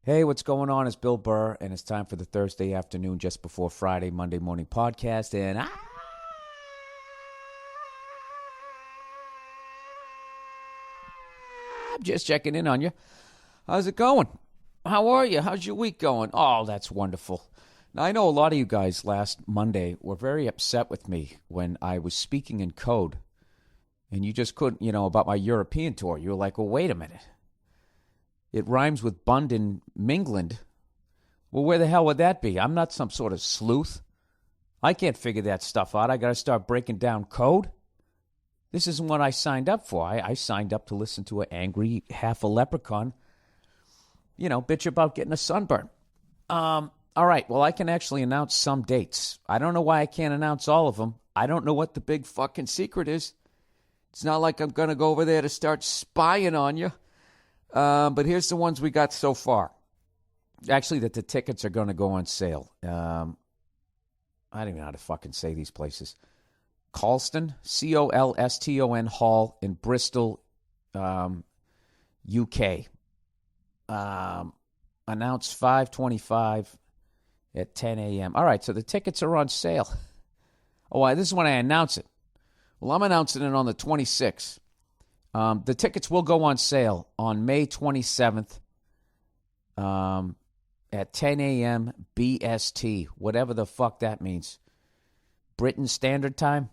Hey, what's going on? It's Bill Burr, and it's time for the Thursday afternoon, just before Friday, Monday morning podcast. And I'm just checking in on you. How's it going? How are you? How's your week going? Oh, that's wonderful. Now, I know a lot of you guys last Monday were very upset with me when I was speaking in code, and you just couldn't, about my European tour. You were like, well, wait a minute. It rhymes with Bund and Mingland. Well, where the hell would that be? I'm not some sort of sleuth. I can't figure that stuff out. I got to start breaking down code. This isn't what I signed up for. I signed up to listen to an angry half a leprechaun, bitch about getting a sunburn. All right, well, I can actually announce some dates. I don't know why I can't announce all of them. I don't know what the big fucking secret is. It's not like I'm going to go over there to start spying on you. But here's the ones we got so far. Actually, that the tickets are going to go on sale. I don't even know how to fucking say these places. Colston, Colston Hall in Bristol, UK. Announced 5:25 at 10 a.m. All right, so the tickets are on sale. Oh, this is when I announce it. Well, I'm announcing it on the 26th. The tickets will go on sale on May 27th at 10 a.m. BST, whatever the fuck that means. Britain Standard Time?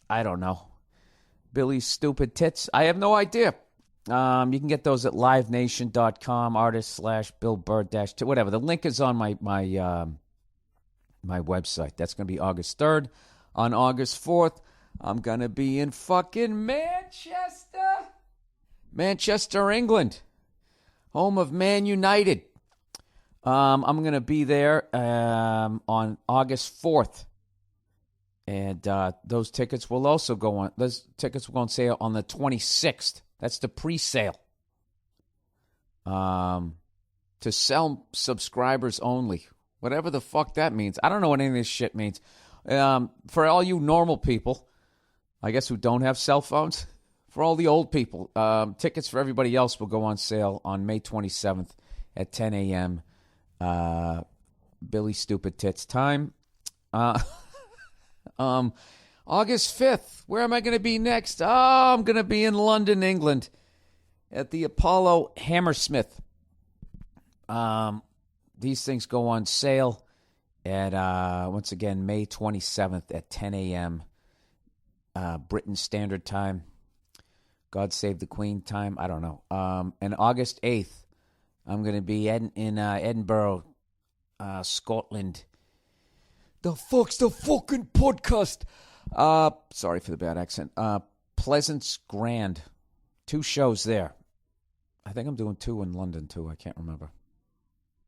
I don't know. Billy's Stupid Tits? I have no idea. You can get those at livenation.com, artist/Bill Burr -2, whatever. The link is on my website. That's going to be August 3rd. On August 4th, I'm going to be in fucking Manchester, England, home of Man United. I'm going to be there on August 4th. And those tickets will also go on. Those tickets will go on sale on the 26th. That's the pre-sale. To sell subscribers only. Whatever the fuck that means. I don't know what any of this shit means. For all you normal people, I guess, who don't have cell phones, for all the old people, tickets for everybody else will go on sale on May 27th at 10 a.m. Billy Stupid Tits time. August 5th, where am I going to be next? Oh, I'm going to be in London, England, at the Apollo Hammersmith. These things go on sale at, once again, May 27th at 10 a.m. Britain Standard Time. God Save the Queen time. I don't know. And August 8th, I'm going to be in Edinburgh, Scotland. The fuck's the fucking podcast? Sorry for the bad accent. Pleasance Grand. 2 shows there. I think I'm doing 2 in London, too. I can't remember.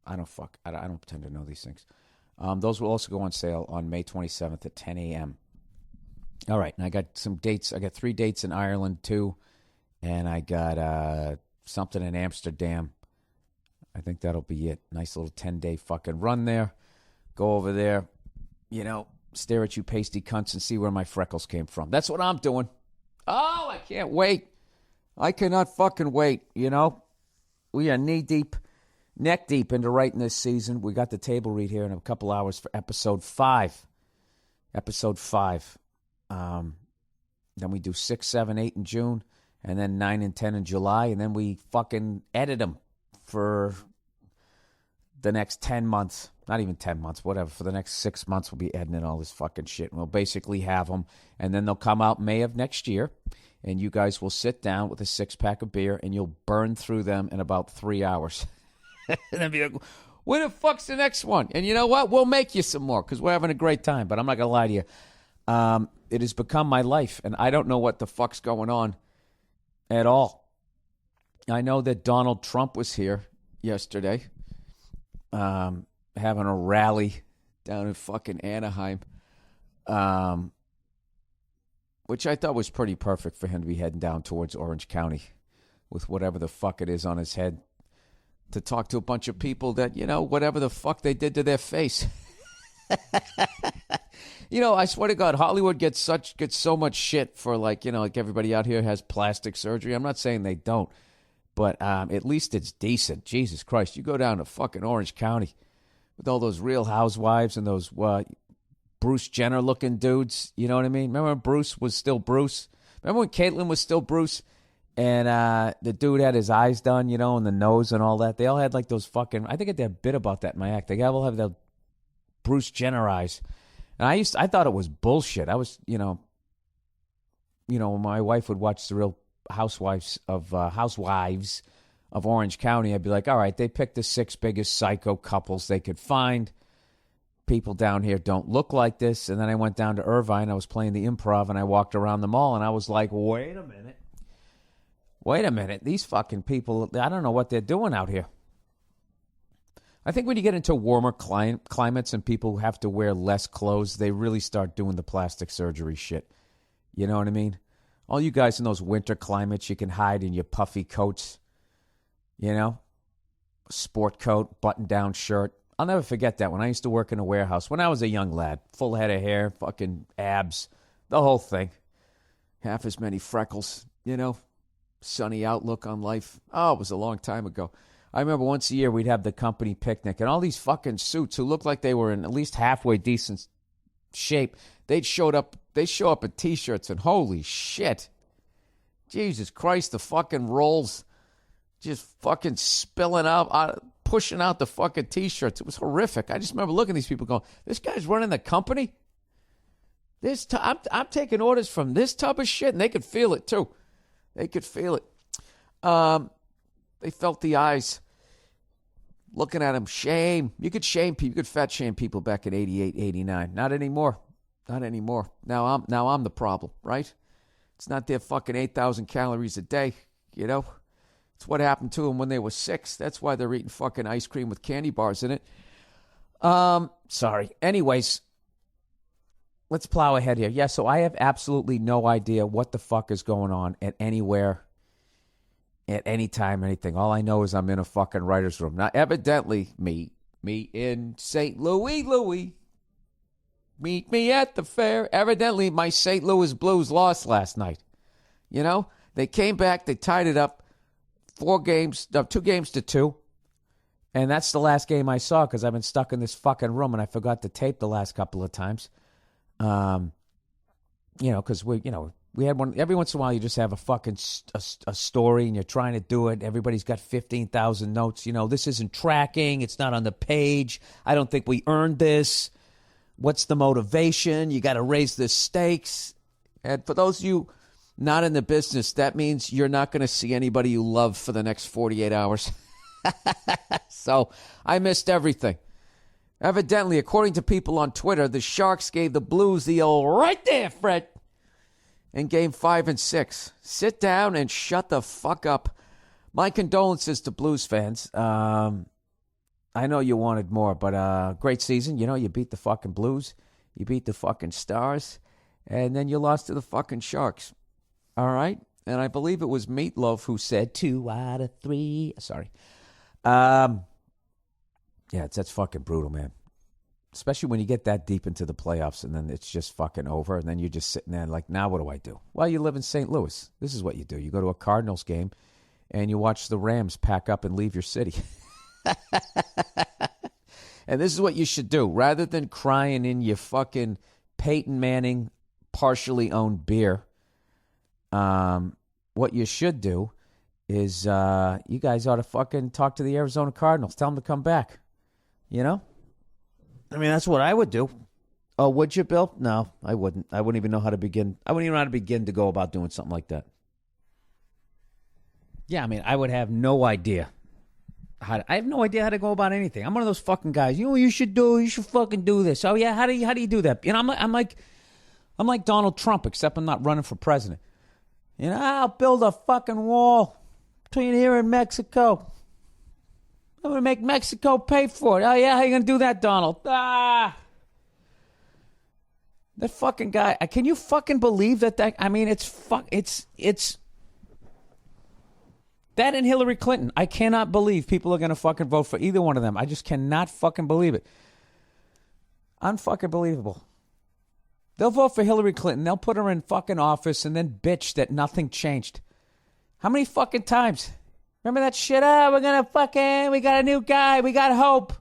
I don't pretend to know these things. Those will also go on sale on May 27th at 10 a.m. All right, and I got some dates. I got 3 dates in Ireland, too, and I got something in Amsterdam. I think that'll be it. Nice little 10-day fucking run there. Go over there, stare at you pasty cunts and see where my freckles came from. That's what I'm doing. Oh, I can't wait. I cannot fucking wait, We are knee-deep, neck-deep into writing this season. We got the table read here in a couple hours for episode 5. Episode 5. Then we do 6, 7, 8 in June, and then 9 and 10 in July, and then we fucking edit them for the next 10 months. Not even 10 months, whatever. For the next 6 months, we'll be editing all this fucking shit, and we'll basically have them, and then they'll come out May of next year, and you guys will sit down with a 6-pack of beer, and you'll burn through them in about 3 hours. And then be like, where the fuck's the next one? And you know what? We'll make you some more, because we're having a great time, but I'm not going to lie to you. It has become my life, and I don't know what the fuck's going on at all. I know that Donald Trump was here yesterday, having a rally down in fucking Anaheim, which I thought was pretty perfect for him to be heading down towards Orange County with whatever the fuck it is on his head to talk to a bunch of people that, whatever the fuck they did to their face. I swear to God, Hollywood gets so much shit for like everybody out here has plastic surgery. I'm not saying they don't, But at least it's decent. Jesus Christ, you go down to fucking Orange County with all those Real Housewives and those Bruce Jenner-looking dudes. You know what I mean? Remember when Bruce was still Bruce? Remember when Caitlyn was still Bruce? And the dude had his eyes done, you know, and the nose and all that. They all had like those fucking... I think I did a bit about that in my act. They all have the Bruce Jenner eyes. And I thought it was bullshit. I was, my wife would watch the Real Housewives of Orange County. I'd be like, all right, they picked the 6 biggest psycho couples they could find. People down here don't look like this. And then I went down to Irvine. I was playing the Improv, and I walked around the mall, and I was like, wait a minute. These fucking people, I don't know what they're doing out here. I think when you get into warmer climates and people have to wear less clothes, they really start doing the plastic surgery shit. You know what I mean? All you guys in those winter climates, you can hide in your puffy coats, you know? Sport coat, button-down shirt. I'll never forget that when I used to work in a warehouse. When I was a young lad, full head of hair, fucking abs, the whole thing. Half as many freckles, you know? Sunny outlook on life. Oh, it was a long time ago. I remember once a year we'd have the company picnic, and all these fucking suits who looked like they were in at least halfway decent shape, they'd show up in T-shirts, and holy shit. Jesus Christ, the fucking rolls just fucking spilling out, pushing out the fucking T-shirts. It was horrific. I just remember looking at these people going, this guy's running the company? I'm taking orders from this type of shit, and they could feel it too. They could feel it. They felt the eyes looking at him. Shame. You could shame people. You could fat shame people back in 88, 89. Not anymore. Not anymore. Now I'm the problem, right? It's not their fucking 8,000 calories a day, you know? It's what happened to them when they were 6. That's why they're eating fucking ice cream with candy bars in it. Sorry. Anyways, let's plow ahead here. Yeah, so I have absolutely no idea what the fuck is going on at anywhere, at any time, anything. All I know is I'm in a fucking writer's room. Now, evidently, me in St. Louis. Meet me at the fair. Evidently, my St. Louis Blues lost last night. You know, they came back, they tied it up 2 games to 2. And that's the last game I saw because I've been stuck in this fucking room and I forgot to tape the last couple of times. Because we had one. Every once in a while, you just have a fucking a story, and you're trying to do it. Everybody's got 15,000 notes. You know, this isn't tracking. It's not on the page. I don't think we earned this. What's the motivation? You got to raise the stakes. And for those of you not in the business, that means you're not going to see anybody you love for the next 48 hours. So I missed everything. Evidently, according to people on Twitter, the Sharks gave the Blues the old right there, Fred, in Game 5 and 6. Sit down and shut the fuck up. My condolences to Blues fans. I know you wanted more, but great season. You know, you beat the fucking Blues. You beat the fucking Stars. And then you lost to the fucking Sharks. All right? And I believe it was Meatloaf who said 2 out of 3. Sorry. Yeah, that's fucking brutal, man. Especially when you get that deep into the playoffs and then it's just fucking over. And then you're just sitting there like, now what do I do? Well, you live in St. Louis. This is what you do. You go to a Cardinals game and you watch the Rams pack up and leave your city. And this is what you should do. Rather than crying in your fucking Peyton Manning partially owned beer, what you should do is you guys ought to fucking talk to the Arizona Cardinals. Tell them to come back. You know? I mean, that's what I would do. Oh, would you, Bill? No, I wouldn't. I wouldn't even know how to begin. I wouldn't even know how to begin to go about doing something like that. Yeah, I mean, I would have no idea. I have no idea how to go about anything. I'm one of those fucking guys. You know what you should do? You should fucking do this. Oh, yeah, how do you do that? You know, I'm like Donald Trump, except I'm not running for president. You know, I'll build a fucking wall between here and Mexico. I'm going to make Mexico pay for it. Oh, yeah? How you going to do that, Donald? That fucking guy. Can you fucking believe that? I mean, it's that and Hillary Clinton. I cannot believe people are going to fucking vote for either one of them. I just cannot fucking believe it. Unfucking believable. They'll vote for Hillary Clinton. They'll put her in fucking office and then bitch that nothing changed. How many fucking times? Remember that shit? We got a new guy. We got hope.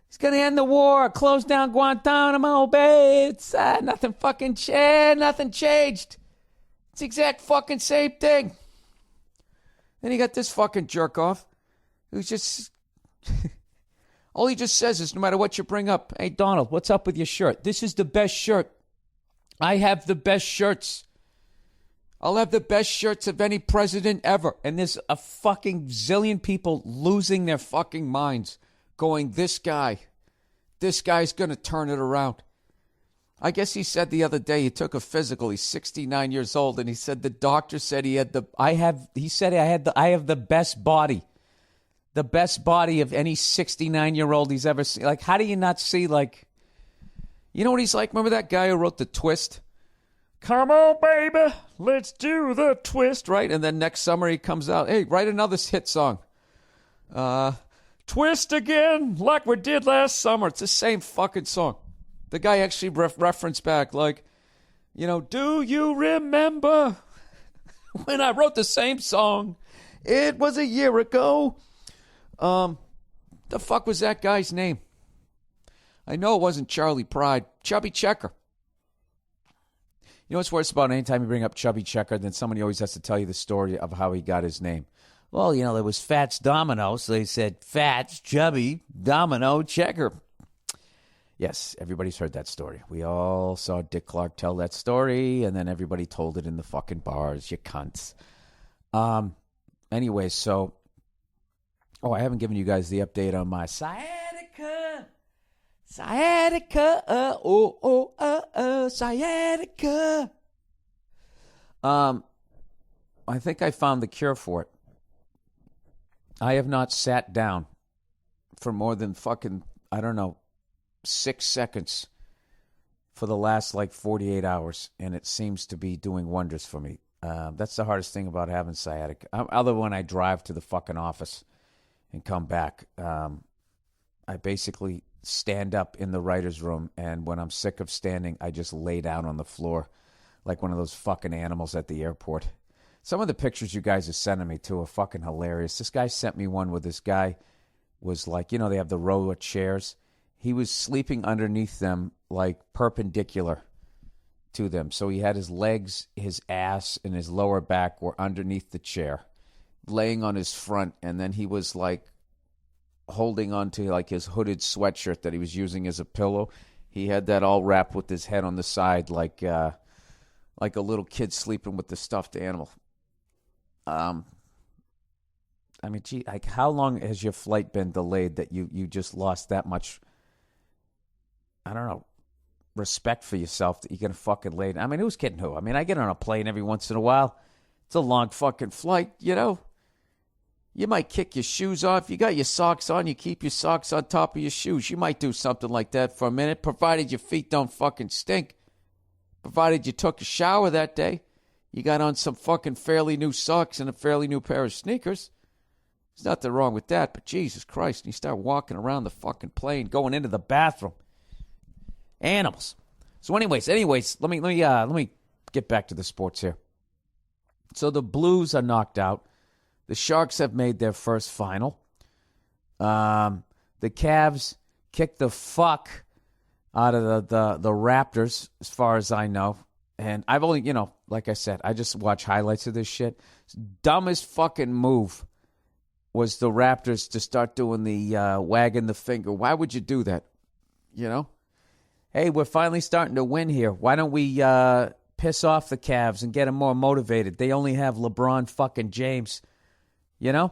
He's going to end the war, close down Guantanamo Bay. It's nothing fucking changed. Nothing changed. It's the exact fucking same thing. Then you got this fucking jerk off who's just... all he just says is, no matter what you bring up, hey, Donald, what's up with your shirt? This is the best shirt. I have the best shirts. I'll have the best shirts of any president ever. And there's a fucking zillion people losing their fucking minds going, this guy's going to turn it around. I guess he said the other day he took a physical. He's 69 years old, and he said the doctor said I have the best body. The best body of any 69-year-old he's ever seen. Like, how do you not see, like, you know what he's like? Remember that guy who wrote The Twist? Come on, baby, let's do the twist, right? And then next summer he comes out, hey, write another hit song. Twist again, like we did last summer. It's the same fucking song. The guy actually referenced back, like, you know, do you remember when I wrote the same song? It was a year ago. The fuck was that guy's name? I know it wasn't Charlie Pride. Chubby Checker. You know what's worse about anytime you bring up Chubby Checker, then somebody always has to tell you the story of how he got his name. Well, you know, there was Fats Domino, so they said Fats, Chubby, Domino, Checker. Yes, everybody's heard that story. We all saw Dick Clark tell that story, and then everybody told it in the fucking bars, you cunts. Anyway, so... Oh, I haven't given you guys the update on my sciatica. Sciatica. Sciatica. I think I found the cure for it. I have not sat down for more than fucking, 6 seconds for the last 48 hours, and it seems to be doing wonders for me. That's the hardest thing about having sciatica. Other when I drive to the fucking office and come back, I basically stand up in the writer's room, and when I'm sick of standing, I just lay down on the floor like one of those fucking animals at the airport. Some of the pictures you guys are sending me, too, are fucking hilarious. This guy sent me one where this guy was they have the row of chairs. He was sleeping underneath them, perpendicular to them. So he had his legs, his ass, and his lower back were underneath the chair, laying on his front, and then he was holding on to his hooded sweatshirt that he was using as a pillow. He had that all wrapped with his head on the side like a little kid sleeping with the stuffed animal. How long has your flight been delayed that you just lost that much, respect for yourself that you're going to fucking lay down? Who's kidding who? I get on a plane every once in a while. It's a long fucking flight, You might kick your shoes off. You got your socks on. You keep your socks on top of your shoes. You might do something like that for a minute, provided your feet don't fucking stink. Provided you took a shower that day. You got on some fucking fairly new socks and a fairly new pair of sneakers. There's nothing wrong with that, but Jesus Christ, you start walking around the fucking plane, going into the bathroom. Animals. So anyways, let me get back to the sports here. So the Blues are knocked out. The Sharks have made their first final. The Cavs kicked the fuck out of the Raptors, as far as I know. And I've only, like I said, I just watch highlights of this shit. Dumbest fucking move was the Raptors to start doing the wagging the finger. Why would you do that? Hey, we're finally starting to win here. Why don't we piss off the Cavs and get them more motivated? They only have LeBron fucking James. And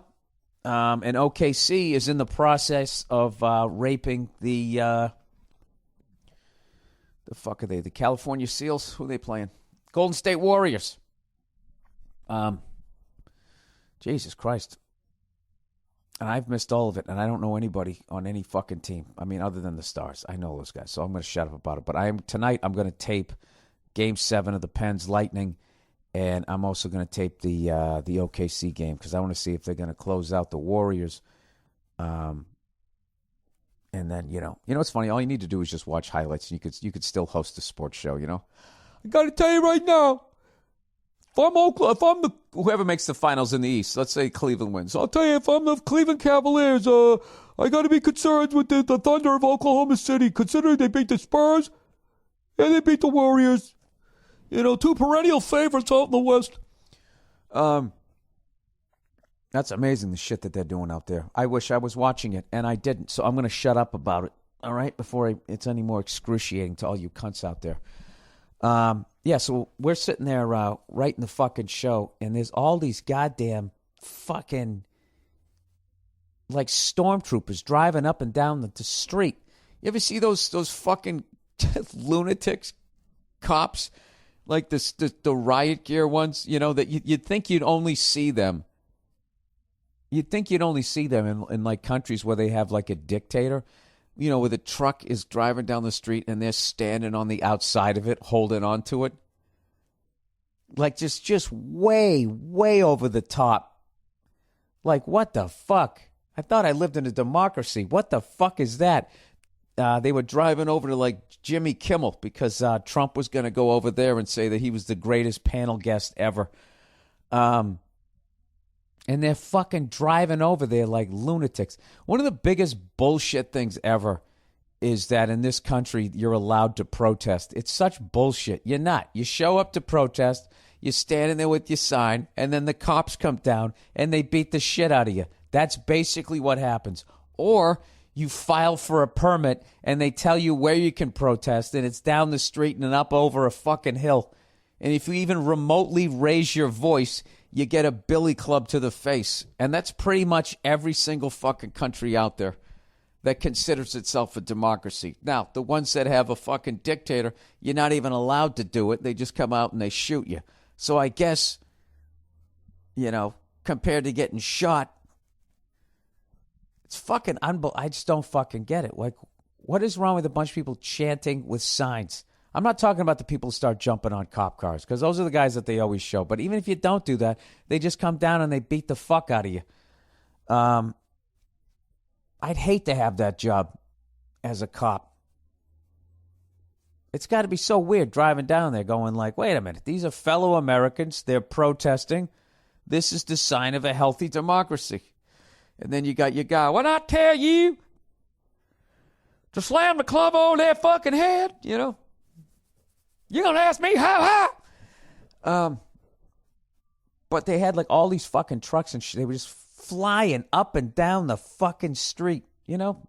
OKC is in the process of raping the fuck are they? The California Seals? Who are they playing? Golden State Warriors. Jesus Christ. And I've missed all of it, and I don't know anybody on any fucking team. Other than the Stars. I know those guys, so I'm going to shut up about it. But tonight I'm going to tape Game 7 of the Pens Lightning. And I'm also going to tape the OKC game because I want to see if they're going to close out the Warriors. And then, it's funny. All you need to do is just watch highlights. You could still host a sports show, I got to tell you right now, if I'm the whoever makes the finals in the East, let's say Cleveland wins. I'll tell you, if I'm the Cleveland Cavaliers, I got to be concerned with the Thunder of Oklahoma City, considering they beat the Spurs and they beat the Warriors. You know, 2 perennial favorites out in the West. That's amazing, the shit that they're doing out there. I wish I was watching it, and I didn't, so I'm going to shut up about it, all right, before it's any more excruciating to all you cunts out there. Yeah, so we're sitting there writing the fucking show, and there's all these goddamn fucking, like, stormtroopers driving up and down the street. You ever see those fucking lunatics, cops, like the riot gear ones, you know, that you'd think you'd only see them. You'd think you'd only see them in like countries where they have like a dictator, you know, where the truck is driving down the street and they're standing on the outside of it, holding on to it. Like just way, way over the top. Like, what the fuck? I thought I lived in a democracy. What the fuck is that? They were driving over to like Jimmy Kimmel because Trump was going to go over there and say that he was the greatest panel guest ever. And they're fucking driving over there like lunatics. One of the biggest bullshit things ever is that in this country, you're allowed to protest. It's such bullshit. You're not. You show up to protest, you're standing there with your sign, and then the cops come down and they beat the shit out of you. That's basically what happens. Or you file for a permit and they tell you where you can protest, and it's down the street and up over a fucking hill. And if you even remotely raise your voice, you get a billy club to the face. And that's pretty much every single fucking country out there that considers itself a democracy. Now, the ones that have a fucking dictator, you're not even allowed to do it. They just come out and they shoot you. So I guess, you know, compared to getting shot, it's fucking unbelievable. I just don't fucking get it. Like, what is wrong with a bunch of people chanting with signs? I'm not talking about the people who start jumping on cop cars, because those are the guys that they always show. But even if you don't do that, they just come down and they beat the fuck out of you. I'd hate to have that job as a cop. It's got to be so weird driving down there going like, wait a minute, these are fellow Americans. They're protesting. This is the sign of a healthy democracy. And then you got your guy, when I tell you to slam the club on their fucking head, you know, you're going to ask me how high? But they had like all these fucking trucks and shit. They were just flying up and down the fucking street, you know?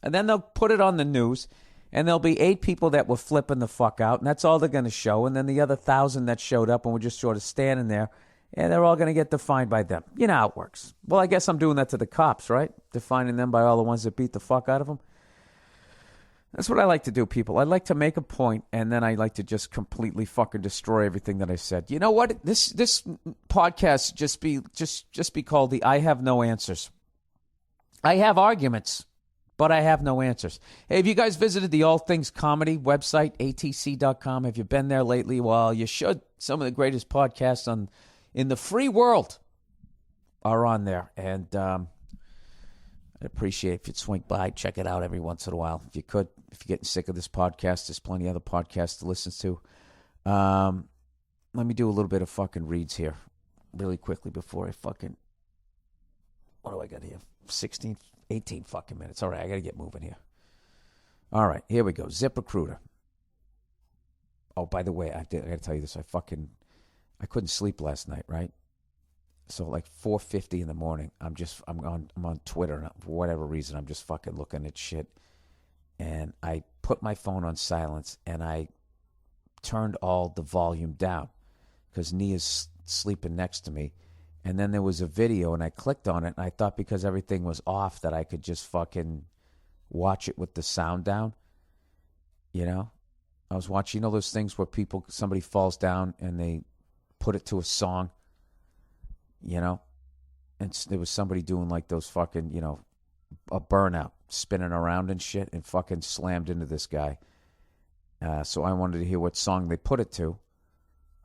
And then they'll put it on the news, and there'll be 8 people that were flipping the fuck out, and that's all they're going to show. And then the other 1,000 that showed up and were just sort of standing there, and they're all going to get defined by them. You know how it works. Well, I guess I'm doing that to the cops, right? Defining them by all the ones that beat the fuck out of them. That's what I like to do, people. I like to make a point, and then I like to just completely fucking destroy everything that I said. You know what? This podcast just be called the I Have No Answers. I have arguments, but I have no answers. Hey, have you guys visited the All Things Comedy website, atc.com? Have you been there lately? Well, you should. Some of the greatest podcasts in the free world are on there, and I'd appreciate if you'd swing by, check it out every once in a while. If you could, if you're getting sick of this podcast, there's plenty of other podcasts to listen to. Let me do a little bit of fucking reads here really quickly before I fucking, what do I got here? 16, 18 fucking minutes. All right, I got to get moving here. All right, here we go. ZipRecruiter. Oh, by the way, I got to tell you this. I couldn't sleep last night, right? So like 4:50 in the morning, I'm on Twitter, and for whatever reason, I'm just fucking looking at shit. And I put my phone on silence, and I turned all the volume down because Nia's sleeping next to me. And then there was a video, and I clicked on it, and I thought because everything was off that I could just fucking watch it with the sound down. You know? I was watching, you know those things where somebody falls down and they put it to a song? You know, and there was somebody doing like those fucking, you know, a burnout, spinning around and shit, and fucking slammed into this guy. So I wanted to hear what song they put it to.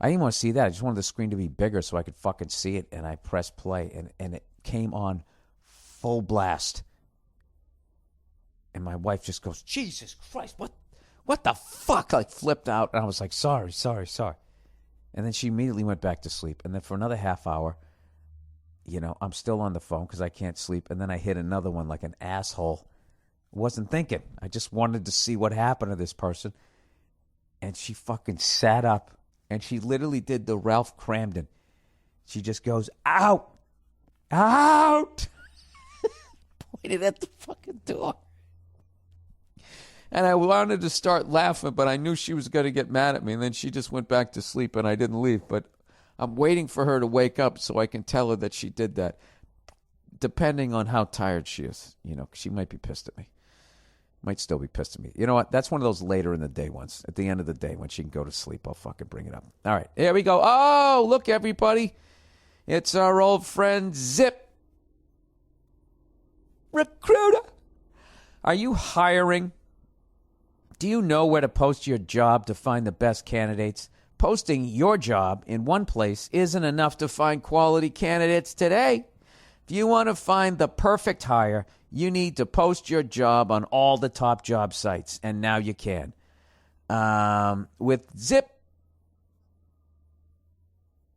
I didn't want to see that. I just wanted the screen to be bigger so I could fucking see it. And I pressed play, and it came on full blast. And my wife just goes, Jesus Christ, what the fuck? Like flipped out. And I was like, sorry. And then she immediately went back to sleep. And then for another half hour, I'm still on the phone because I can't sleep. And then I hit another one like an asshole. Wasn't thinking. I just wanted to see what happened to this person. And she fucking sat up. And she literally did the Ralph Cramden. She just goes, out! Out! Pointed at the fucking door. And I wanted to start laughing, but I knew she was going to get mad at me. And then she just went back to sleep, and I didn't leave. But I'm waiting for her to wake up so I can tell her that she did that, depending on how tired she is. 'Cause she might be pissed at me. Might still be pissed at me. You know what? That's one of those later in the day ones. At the end of the day, when she can go to sleep, I'll fucking bring it up. All right, here we go. Oh, look, everybody. It's our old friend Zip Recruiter. Are you hiring? Do you know where to post your job to find the best candidates? Posting your job in one place isn't enough to find quality candidates today. If you want to find the perfect hire, you need to post your job on all the top job sites, and now you can. With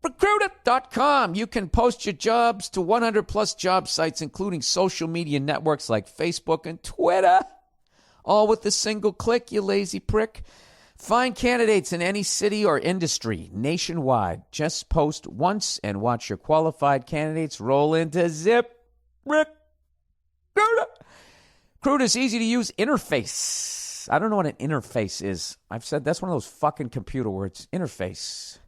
ZipRecruiter.com, you can post your jobs to 100-plus job sites, including social media networks like Facebook and Twitter. All with a single click, you lazy prick. Find candidates in any city or industry nationwide. Just post once and watch your qualified candidates roll into ZipRecruiter. Recruiter's easy-to-use interface. I don't know what an interface is. I've said that's one of those fucking computer words. Interface.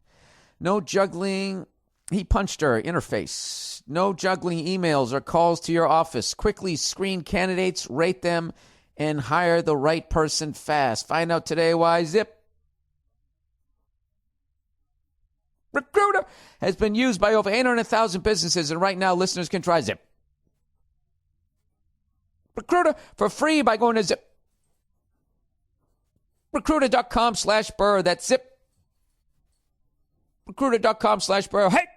No juggling. He punched her. Interface. No juggling emails or calls to your office. Quickly screen candidates, rate them, and hire the right person fast. Find out today why ZipRecruiter has been used by over 800,000 businesses, and right now listeners can try ZipRecruiter for free by going to ZipRecruiter.com/Burr. That's ZipRecruiter.com/Burr. Hey!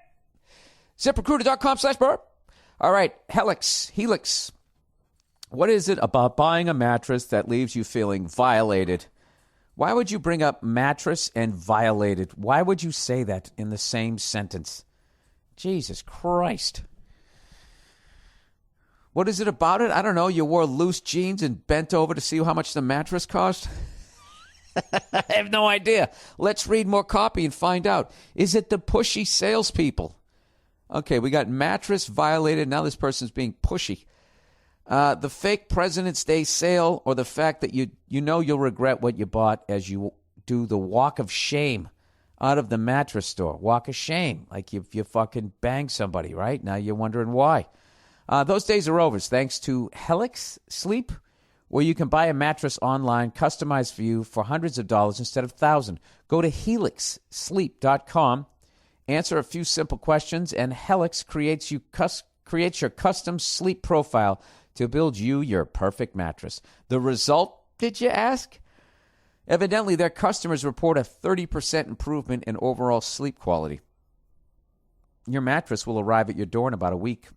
ZipRecruiter.com/Burr. All right, Helix. What is it about buying a mattress that leaves you feeling violated? Why would you bring up mattress and violated? Why would you say that in the same sentence? Jesus Christ. What is it about it? I don't know. You wore loose jeans and bent over to see how much the mattress cost? I have no idea. Let's read more copy and find out. Is it the pushy salespeople? Okay, we got mattress violated. Now this person's being pushy. The fake President's Day sale, or the fact that you know you'll regret what you bought as you do the walk of shame out of the mattress store. Walk of shame, like you fucking banged somebody, right? Now you're wondering why. Those days are over, thanks to Helix Sleep, where you can buy a mattress online, customized for you for hundreds of dollars instead of thousands. Go to helixsleep.com, answer a few simple questions, and Helix creates your custom sleep profile to build you your perfect mattress. The result, did you ask? Evidently, their customers report a 30% improvement in overall sleep quality. Your mattress will arrive at your door in about a week,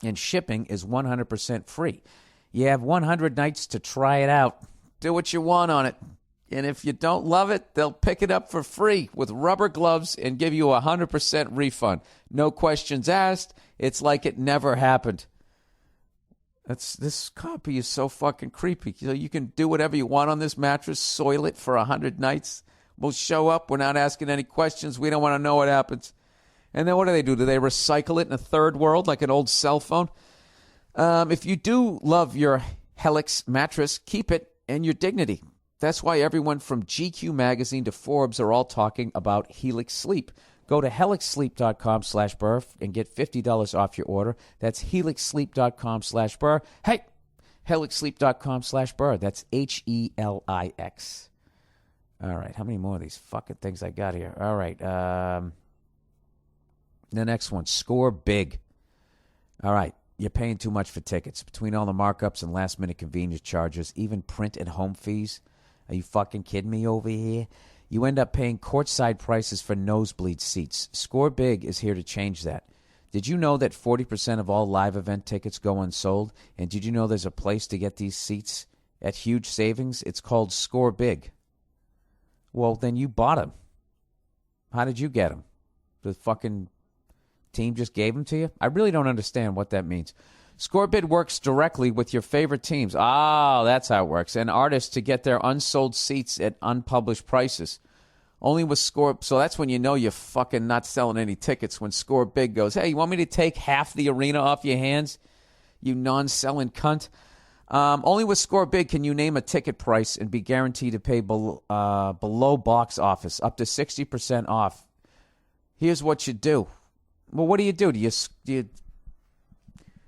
and shipping is 100% free. You have 100 nights to try it out. Do what you want on it. And if you don't love it, they'll pick it up for free with rubber gloves and give you a 100% refund. No questions asked. It's like it never happened. This copy is so fucking creepy. So you can do whatever you want on this mattress, soil it for 100 nights. We'll show up. We're not asking any questions. We don't want to know what happens. And then what do? Do they recycle it in a third world like an old cell phone? If you do love your Helix mattress, keep it and your dignity. That's why everyone from GQ Magazine to Forbes are all talking about Helix Sleep. Go to helixsleep.com/Burr and get $50 off your order. That's helixsleep.com/Burr. Hey, helixsleep.com/Burr. That's HELIX. All right, how many more of these fucking things I got here? All right, the next one, score big. All right, you're paying too much for tickets. Between all the markups and last-minute convenience charges, even print and home fees. Are you fucking kidding me over here? You end up paying courtside prices for nosebleed seats. Score Big is here to change that. Did you know that 40% of all live event tickets go unsold? And did you know there's a place to get these seats at huge savings? It's called Score Big. Well, then you bought them. How did you get them? The fucking team just gave them to you? I really don't understand what that means. Scorebid works directly with your favorite teams. Ah, that's how it works. And artists to get their unsold seats at unpublished prices. Only with Score. So that's when you know you're fucking not selling any tickets. When Scorebid goes, hey, you want me to take half the arena off your hands? You non-selling cunt. Only with Scorebid can you name a ticket price and be guaranteed to pay below box office, up to 60% off. Here's what you do. Well, what do? Do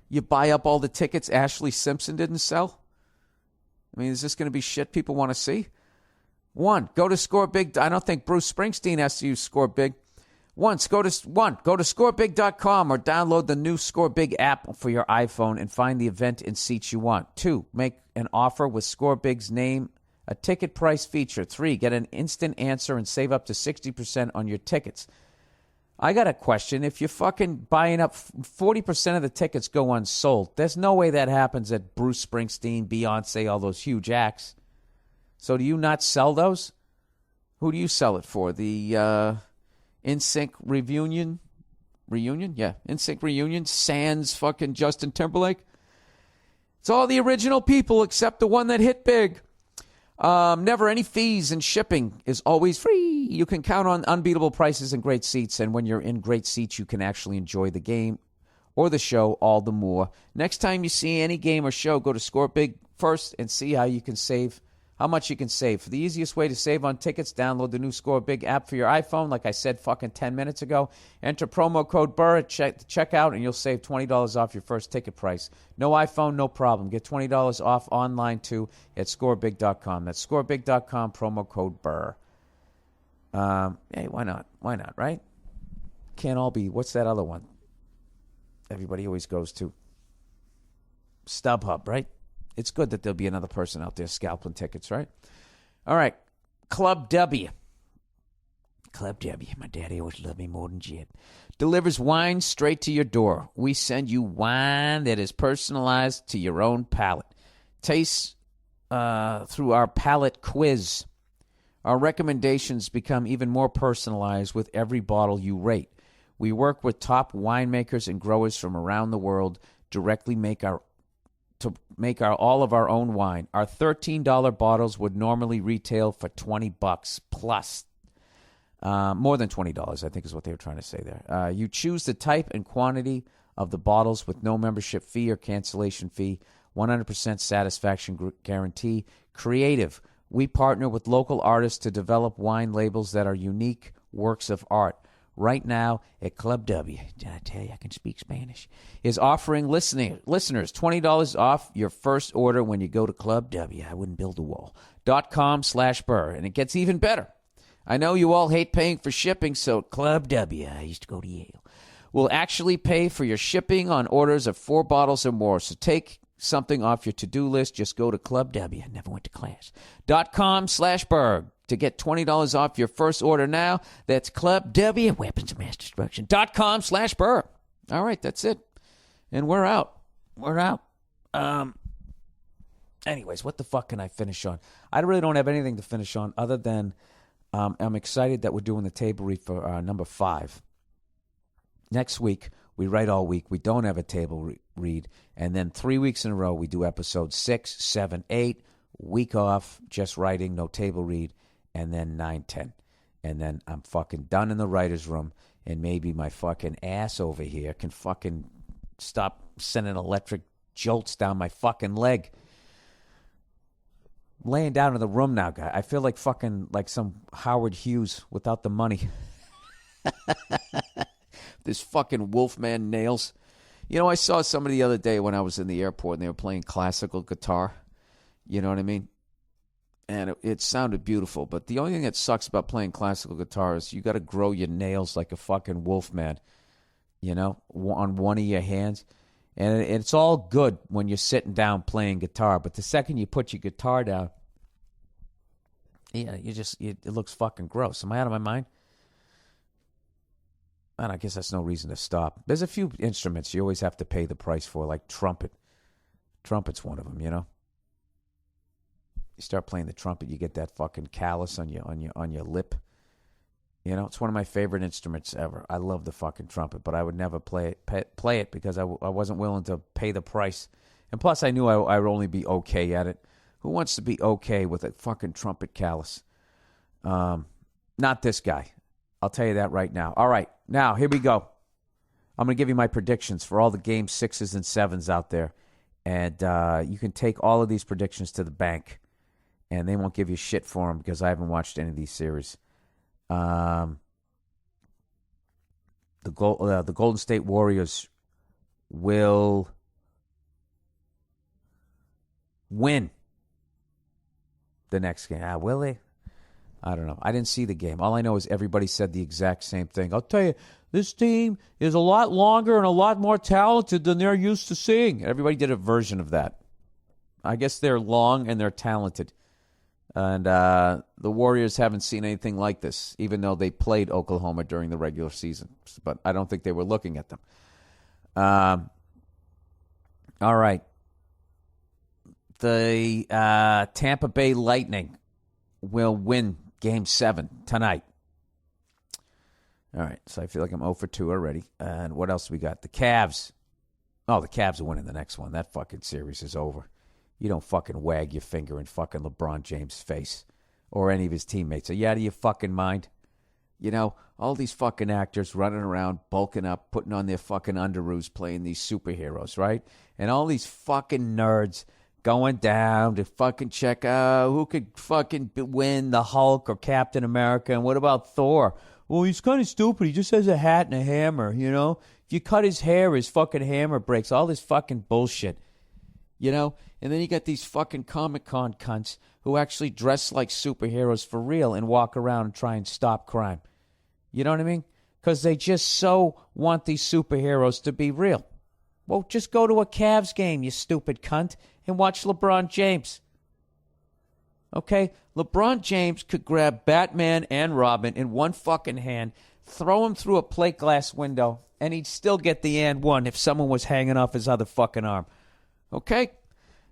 you buy up all the tickets Ashley Simpson didn't sell? I mean, is this going to be shit people want to see? One, go to ScoreBig. I don't think Bruce Springsteen has to use ScoreBig. Go to scorebig.com or download the new ScoreBig app for your iPhone and find the event and seats you want. 2, make an offer with ScoreBig's name, a ticket price feature. 3, get an instant answer and save up to 60% on your tickets. I got a question. If you're fucking buying up 40% of the tickets go unsold, there's no way that happens at Bruce Springsteen, Beyonce, all those huge acts. So do you not sell those? Who do you sell it for? The NSYNC reunion? Yeah, NSYNC reunion. Sans fucking Justin Timberlake. It's all the original people except the one that hit big. Never any fees, and shipping is always free. You can count on unbeatable prices and great seats, and when you're in great seats, you can actually enjoy the game or the show all the more. Next time you see any game or show, go to ScoreBig first and see how much you can save. For the easiest way to save on tickets, download the new ScoreBig app for your iPhone, like I said fucking 10 minutes ago. Enter promo code Burr at checkout, and you'll save $20 off your first ticket price. No iPhone, no problem. Get $20 off online, too, at scorebig.com. That's scorebig.com, promo code Burr. Hey, why not? Why not, right? Can't all be, what's that other one? Everybody always goes to StubHub, right? It's good that there'll be another person out there scalping tickets, right? All right. Club W. Club W. My daddy always loved me more than Jed. Delivers wine straight to your door. We send you wine that is personalized to your own palate. Taste through our palate quiz. Our recommendations become even more personalized with every bottle you rate. We work with top winemakers and growers from around the world directly all of our own wine. Our $13 bottles would normally retail for $20 plus. More than $20, I think is what they were trying to say there. You choose the type and quantity of the bottles with no membership fee or cancellation fee. 100% satisfaction guarantee. Creative. We partner with local artists to develop wine labels that are unique works of art. Right now at Club W, did I tell you I can speak Spanish, is offering listeners $20 off your first order when you go to Club W. I wouldn't build a wall. .com/Burr. And it gets even better. I know you all hate paying for shipping, so Club W, I used to go to Yale, will actually pay for your shipping on orders of 4 bottles or more. So take something off your to-do list. Just go to Club W. I never went to class. .com/Burr. To get $20 off your first order now, that's Club W, Weapons of Mass Destruction, .com/Burr. All right, that's it. And we're out. We're out. Anyways, what the fuck can I finish on? I really don't have anything to finish on other than I'm excited that we're doing the table read for number 5. Next week, we write all week. We don't have a table read. And then 3 weeks in a row, we do episodes 6, 7, 8, week off, just writing, no table read. And then 9, 10. And then I'm fucking done in the writer's room, and maybe my fucking ass over here can fucking stop sending electric jolts down my fucking leg. I'm laying down in the room now, guy. I feel like fucking like some Howard Hughes without the money. This fucking Wolfman nails. You know, I saw somebody the other day when I was in the airport, and they were playing classical guitar. You know what I mean? And it sounded beautiful, but the only thing that sucks about playing classical guitar is you got to grow your nails like a fucking wolfman, you know, on one of your hands. And it's all good when you're sitting down playing guitar, but the second you put your guitar down, yeah, it looks fucking gross. Am I out of my mind? And I guess that's no reason to stop. There's a few instruments you always have to pay the price for, like trumpet. Trumpet's one of them, you know. You start playing the trumpet, you get that fucking callus on your lip. You know, it's one of my favorite instruments ever. I love the fucking trumpet, but I would never play it because I wasn't willing to pay the price. And plus, I knew I would only be okay at it. Who wants to be okay with a fucking trumpet callus? Not this guy. I'll tell you that right now. All right, now, here we go. I'm going to give you my predictions for all the game 6s and 7s out there. And you can take all of these predictions to the bank, and they won't give you shit for them because I haven't watched any of these series. The Golden State Warriors will win the next game. Will they? I don't know. I didn't see the game. All I know is everybody said the exact same thing. I'll tell you, this team is a lot longer and a lot more talented than they're used to seeing. Everybody did a version of that. I guess they're long and they're talented. And the Warriors haven't seen anything like this, even though they played Oklahoma during the regular season. But I don't think they were looking at them. All right. The Tampa Bay Lightning will win Game 7 tonight. All right, so I feel like I'm 0 for 2 already. And what else we got? The Cavs. Oh, the Cavs are winning the next one. That fucking series is over. You don't fucking wag your finger in fucking LeBron James' face or any of his teammates. Are you out of your fucking mind? You know, all these fucking actors running around, bulking up, putting on their fucking underoos, playing these superheroes, right? And all these fucking nerds going down to fucking check out who could fucking win, the Hulk or Captain America. And what about Thor? Well, he's kind of stupid. He just has a hat and a hammer, you know? If you cut his hair, his fucking hammer breaks. All this fucking bullshit, you know? And then you got these fucking Comic-Con cunts who actually dress like superheroes for real and walk around and try and stop crime. You know what I mean? Because they just so want these superheroes to be real. Well, just go to a Cavs game, you stupid cunt, and watch LeBron James. Okay? LeBron James could grab Batman and Robin in one fucking hand, throw him through a plate glass window, and he'd still get the and one if someone was hanging off his other fucking arm. Okay?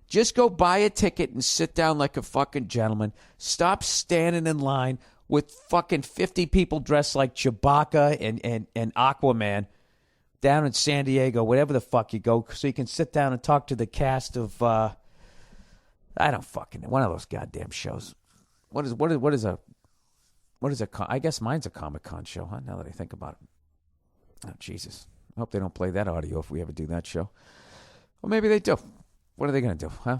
Just go buy a ticket and sit down like a fucking gentleman. Stop standing in line with fucking 50 people dressed like Chewbacca and Aquaman down in San Diego, whatever the fuck you go, so you can sit down and talk to the cast of, I don't fucking know, one of those goddamn shows. What is a, I guess mine's a Comic-Con show, huh, now that I think about it. Oh, Jesus. I hope they don't play that audio if we ever do that show. Well, maybe they do. What are they going to do, huh?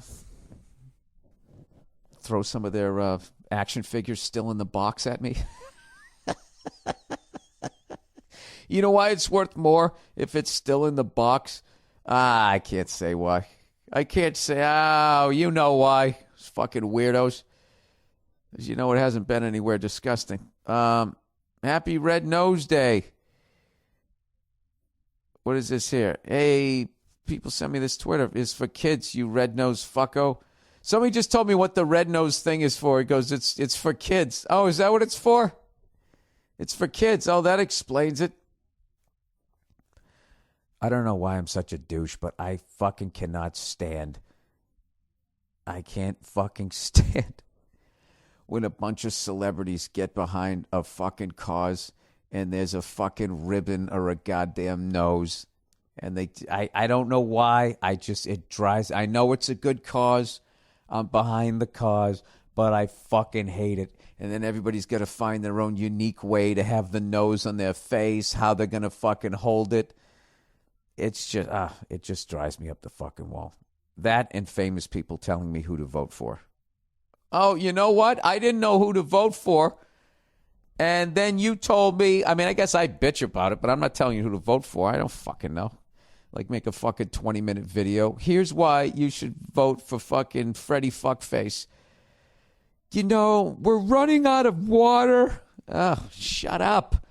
Throw some of their action figures still in the box at me? You know why it's worth more if it's still in the box? I can't say why. I can't say, oh, you know why. It's fucking weirdos. As you know, it hasn't been anywhere disgusting. Happy Red Nose Day. What is this here? Hey, people send me this Twitter. It's for kids, you red nose fucko. Somebody just told me what the red nose thing is for. He goes, it's for kids. Oh, is that what it's for? It's for kids. Oh, that explains it. I don't know why I'm such a douche, but I fucking cannot stand. I can't fucking stand when a bunch of celebrities get behind a fucking cause and there's a fucking ribbon or a goddamn nose. And I don't know why. It drives. I know it's a good cause. I'm behind the cause, but I fucking hate it. And then everybody's got to find their own unique way to have the nose on their face, how they're going to fucking hold it. It's just, it just drives me up the fucking wall. That and famous people telling me who to vote for. Oh, you know what? I didn't know who to vote for. And then you told me, I mean, I guess I bitch about it, but I'm not telling you who to vote for. I don't fucking know. Like, make a fucking 20-minute video. Here's why you should vote for fucking Freddie Fuckface. You know, we're running out of water. Oh, shut up.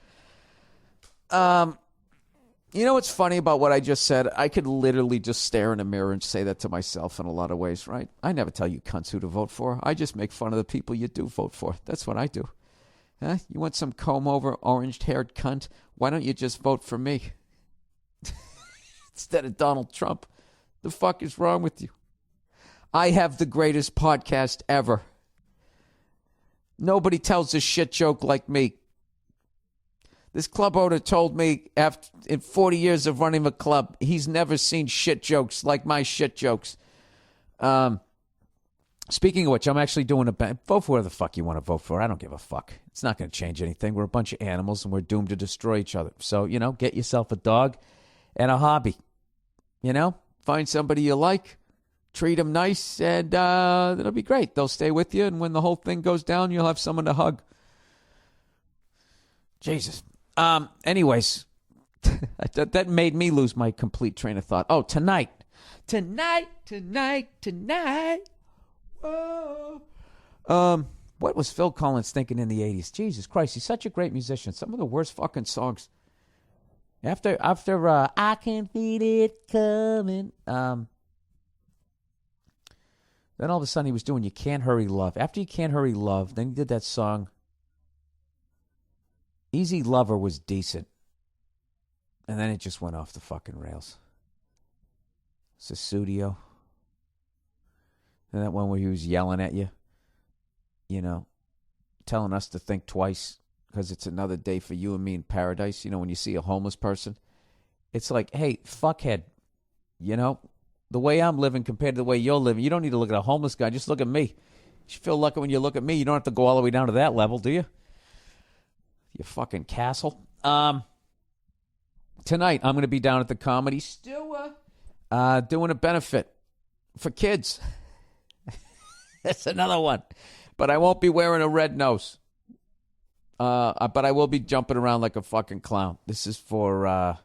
You know what's funny about what I just said? I could literally just stare in a mirror and say that to myself in a lot of ways, right? I never tell you cunts who to vote for. I just make fun of the people you do vote for. That's what I do. Huh? You want some comb-over, orange-haired cunt? Why don't you just vote for me? Instead of Donald Trump. The fuck is wrong with you? I have the greatest podcast ever. Nobody tells a shit joke like me. This club owner told me after in 40 years of running the club, he's never seen shit jokes like my shit jokes. Speaking of which, I'm actually doing vote for whoever the fuck you want to vote for. I don't give a fuck. It's not going to change anything. We're a bunch of animals, and we're doomed to destroy each other. So, get yourself a dog and a hobby. Find somebody you like, treat them nice, and it'll be great. They'll stay with you, and when the whole thing goes down, you'll have someone to hug. Jesus. Anyways, that made me lose my complete train of thought. Oh, tonight. Whoa. What was Phil Collins thinking in the 80s? Jesus Christ, he's such a great musician. Some of the worst fucking songs. After I Can Feel It Coming. Then all of a sudden he was doing You Can't Hurry Love. After You Can't Hurry Love, then he did that song. Easy Lover was decent. And then it just went off the fucking rails. Susudio. And that one where he was yelling at you. Telling us to think twice because it's another day for you and me in paradise. When you see a homeless person, it's like, hey, fuckhead, the way I'm living compared to the way you're living, you don't need to look at a homeless guy. Just look at me. You should feel lucky when you look at me. You don't have to go all the way down to that level, do you? You fucking castle. Tonight, I'm going to be down at the Comedy Store doing a benefit for kids. That's another one. But I won't be wearing a red nose. But I will be jumping around like a fucking clown. This is for,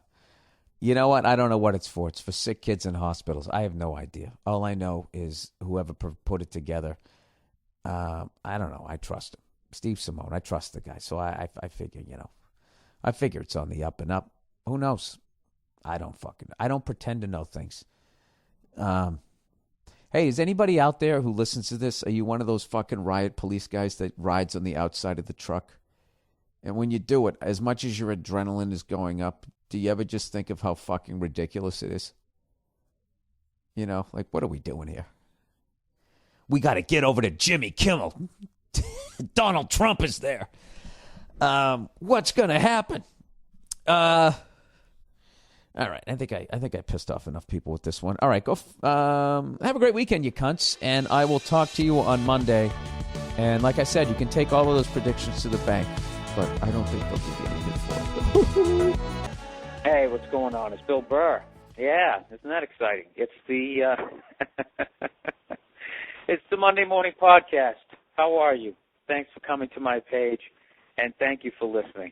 you know what? I don't know what it's for. It's for sick kids in hospitals. I have no idea. All I know is whoever put it together, I don't know. I trust him. Steve Simone. I trust the guy. So I figure, I figure it's on the up and up. Who knows? I don't pretend to know things. Hey, is anybody out there who listens to this? Are you one of those fucking riot police guys that rides on the outside of the truck? And when you do it, as much as your adrenaline is going up, do you ever just think of how fucking ridiculous it is? What are we doing here? We got to get over to Jimmy Kimmel. Donald Trump is there. What's going to happen? All right, I think I pissed off enough people with this one. All right, go. Have a great weekend, you cunts, and I will talk to you on Monday. And like I said, you can take all of those predictions to the bank, but I don't think they'll give you anything for it. Hey, what's going on? It's Bill Burr. Yeah, isn't that exciting? It's the it's the Monday Morning Podcast. How are you? Thanks for coming to my page, and thank you for listening.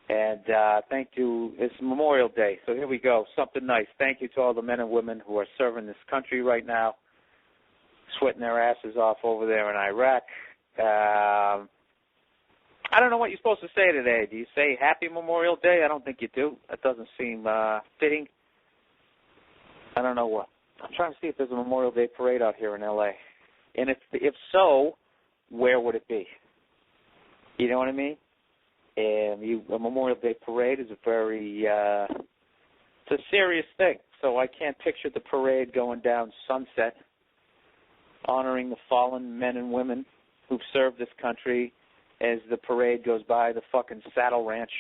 And thank you. It's Memorial Day, so here we go. Something nice. Thank you to all the men and women who are serving this country right now, sweating their asses off over there in Iraq. I don't know what you're supposed to say today. Do you say Happy Memorial Day? I don't think you do. That doesn't seem fitting. I don't know what. I'm trying to see if there's a Memorial Day parade out here in L.A. And if so, where would it be? You know what I mean? A Memorial Day parade is a very, it's a serious thing. So I can't picture the parade going down Sunset, honoring the fallen men and women who've served this country as the parade goes by the fucking Saddle Ranch.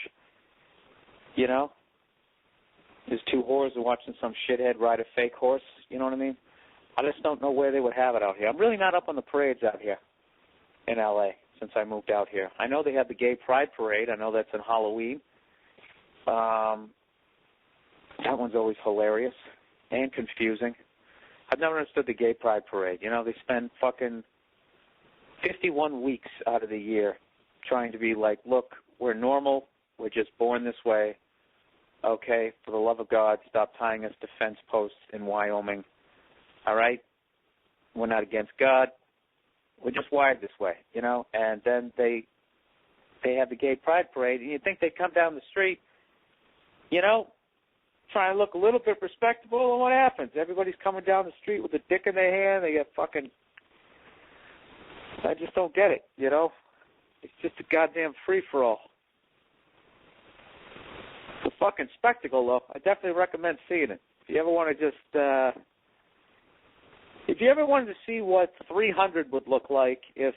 There's two whores watching some shithead ride a fake horse. You know what I mean? I just don't know where they would have it out here. I'm really not up on the parades out here in L.A. since I moved out here. I know they have the Gay Pride Parade. I know that's in Halloween. That one's always hilarious and confusing. I've never understood the Gay Pride Parade. They spend fucking 51 weeks out of the year trying to be like, look, we're normal. We're just born this way. Okay, for the love of God, stop tying us to fence posts in Wyoming. All right? We're not against God. We're just wired this way, And then they have the Gay Pride Parade, and you'd think they'd come down the street, try and look a little bit respectable, and what happens? Everybody's coming down the street with a dick in their hand. They get fucking... I just don't get it, It's just a goddamn free-for-all. It's a fucking spectacle, though. I definitely recommend seeing it. If you ever want to just... If you ever wanted to see what 300 would look like if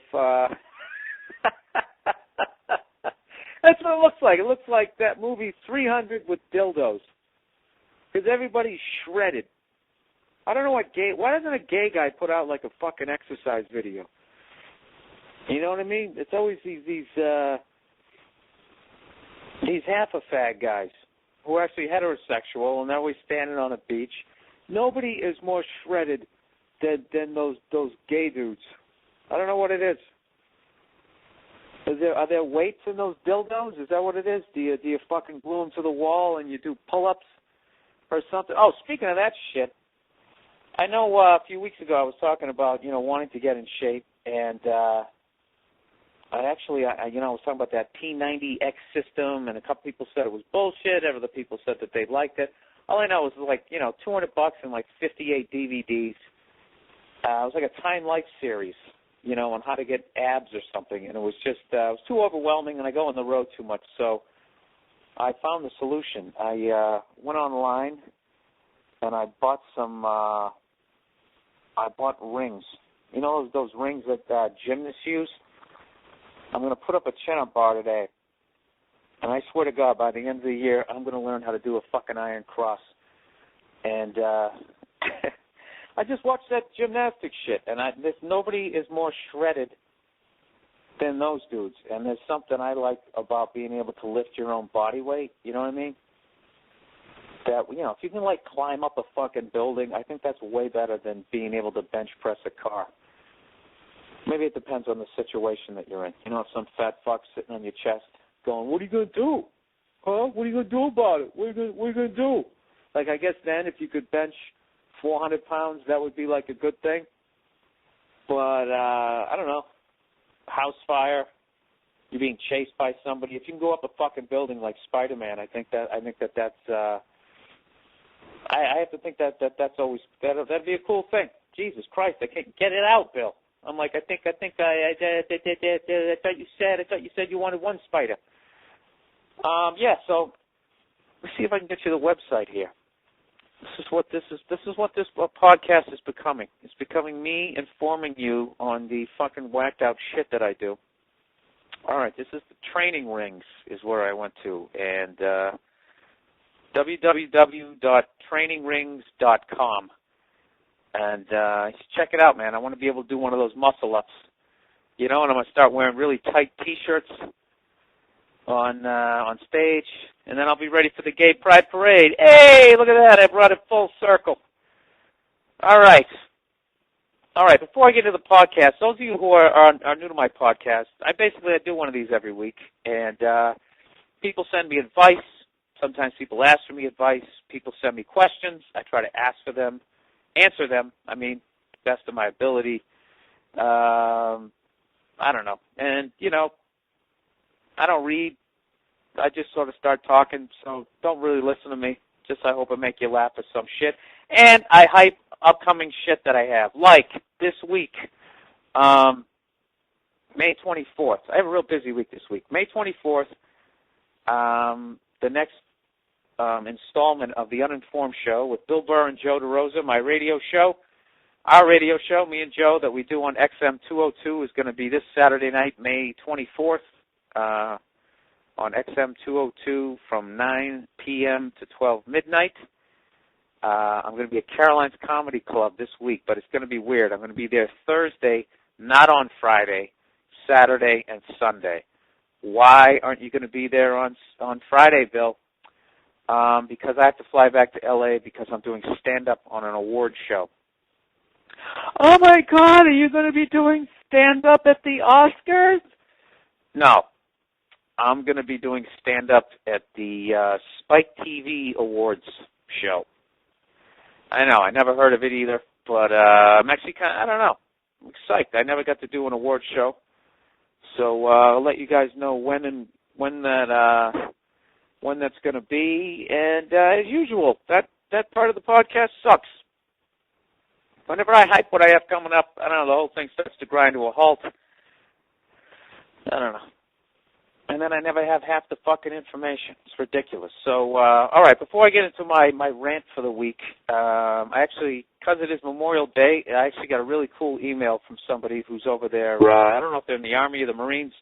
That's what it looks like. It looks like that movie 300 with dildos. Because everybody's shredded. I don't know why doesn't a gay guy put out like a fucking exercise video? You know what I mean? It's always these half-a-fag guys who are actually heterosexual and they're always standing on a beach. Nobody is more shredded than those gay dudes. I don't know what it is. Are there weights in those dildos? Is that what it is? Do you fucking glue them to the wall and you do pull-ups or something? Oh, speaking of that shit, I know a few weeks ago I was talking about wanting to get in shape, and I was talking about that P90X system, and a couple people said it was bullshit. Other people said that they liked it. All I know was like $200 and like 58 DVDs. It was like a Time Life series, on how to get abs or something, and it was just it was too overwhelming, and I go on the road too much. So I found the solution. I went online and I bought some. I bought rings. Those rings that gymnasts use. I'm going to put up a chin-up bar today, and I swear to God, by the end of the year, I'm going to learn how to do a fucking iron cross. And I just watched that gymnastics shit, and nobody is more shredded than those dudes. And there's something I like about being able to lift your own body weight. You know what I mean? That if you can climb up a fucking building, I think that's way better than being able to bench press a car. Maybe it depends on the situation that you're in. If some fat fuck sitting on your chest going, "What are you going to do? Huh? What are you going to do about it? What are you going to do?" I guess then if you could bench 400 pounds, that would be like a good thing. But, I don't know. House fire, you're being chased by somebody. If you can go up a fucking building like Spider-Man, I think that's, I have to think that's always, that'd be a cool thing. Jesus Christ, I can't get it out, Bill. I'm like, I thought you said you wanted one spider. So let's see if I can get you the website here. This is what this podcast is becoming. It's becoming me informing you on the fucking whacked out shit that I do. All right, this is the training rings is where I went to, and www.trainingrings.com. And check it out, man. I want to be able to do one of those muscle-ups, and I'm going to start wearing really tight T-shirts on stage, and then I'll be ready for the Gay Pride Parade. Hey, look at that. I brought it full circle. All right. Before I get into the podcast, those of you who are new to my podcast, I do one of these every week, and people send me advice. Sometimes people ask for me advice. People send me questions. I try to answer them, best of my ability. I don't know. And, I don't read. I just sort of start talking, so don't really listen to me. Just I hope I make you laugh at some shit. And I hype upcoming shit that I have. Like this week, May 24th. I have a real busy week this week. May 24th, the next installment of The Uninformed Show with Bill Burr and Joe DeRosa, my radio show. Our radio show, me and Joe, that we do on XM 202 is going to be this Saturday night, May 24th, on XM 202 from 9 p.m. to 12 midnight. I'm going to be at Caroline's Comedy Club this week, but it's going to be weird. I'm going to be there Thursday, not on Friday, Saturday, and Sunday. Why aren't you going to be there on Friday, Bill? Because I have to fly back to L.A. because I'm doing stand-up on an award show. Oh, my God, are you going to be doing stand-up at the Oscars? No. I'm going to be doing stand-up at the Spike TV Awards show. I know, I never heard of it either, but I'm actually I don't know. I'm psyched. I never got to do an award show. So I'll let you guys know when that's going to be. And as usual, that part of the podcast sucks. Whenever I hype what I have coming up, I don't know, the whole thing starts to grind to a halt. I don't know. And then I never have half the fucking information. It's ridiculous. So, all right, before I get into my rant for the week, I actually, because it is Memorial Day, I actually got a really cool email from somebody who's over there. I don't know if they're in the Army or the Marines.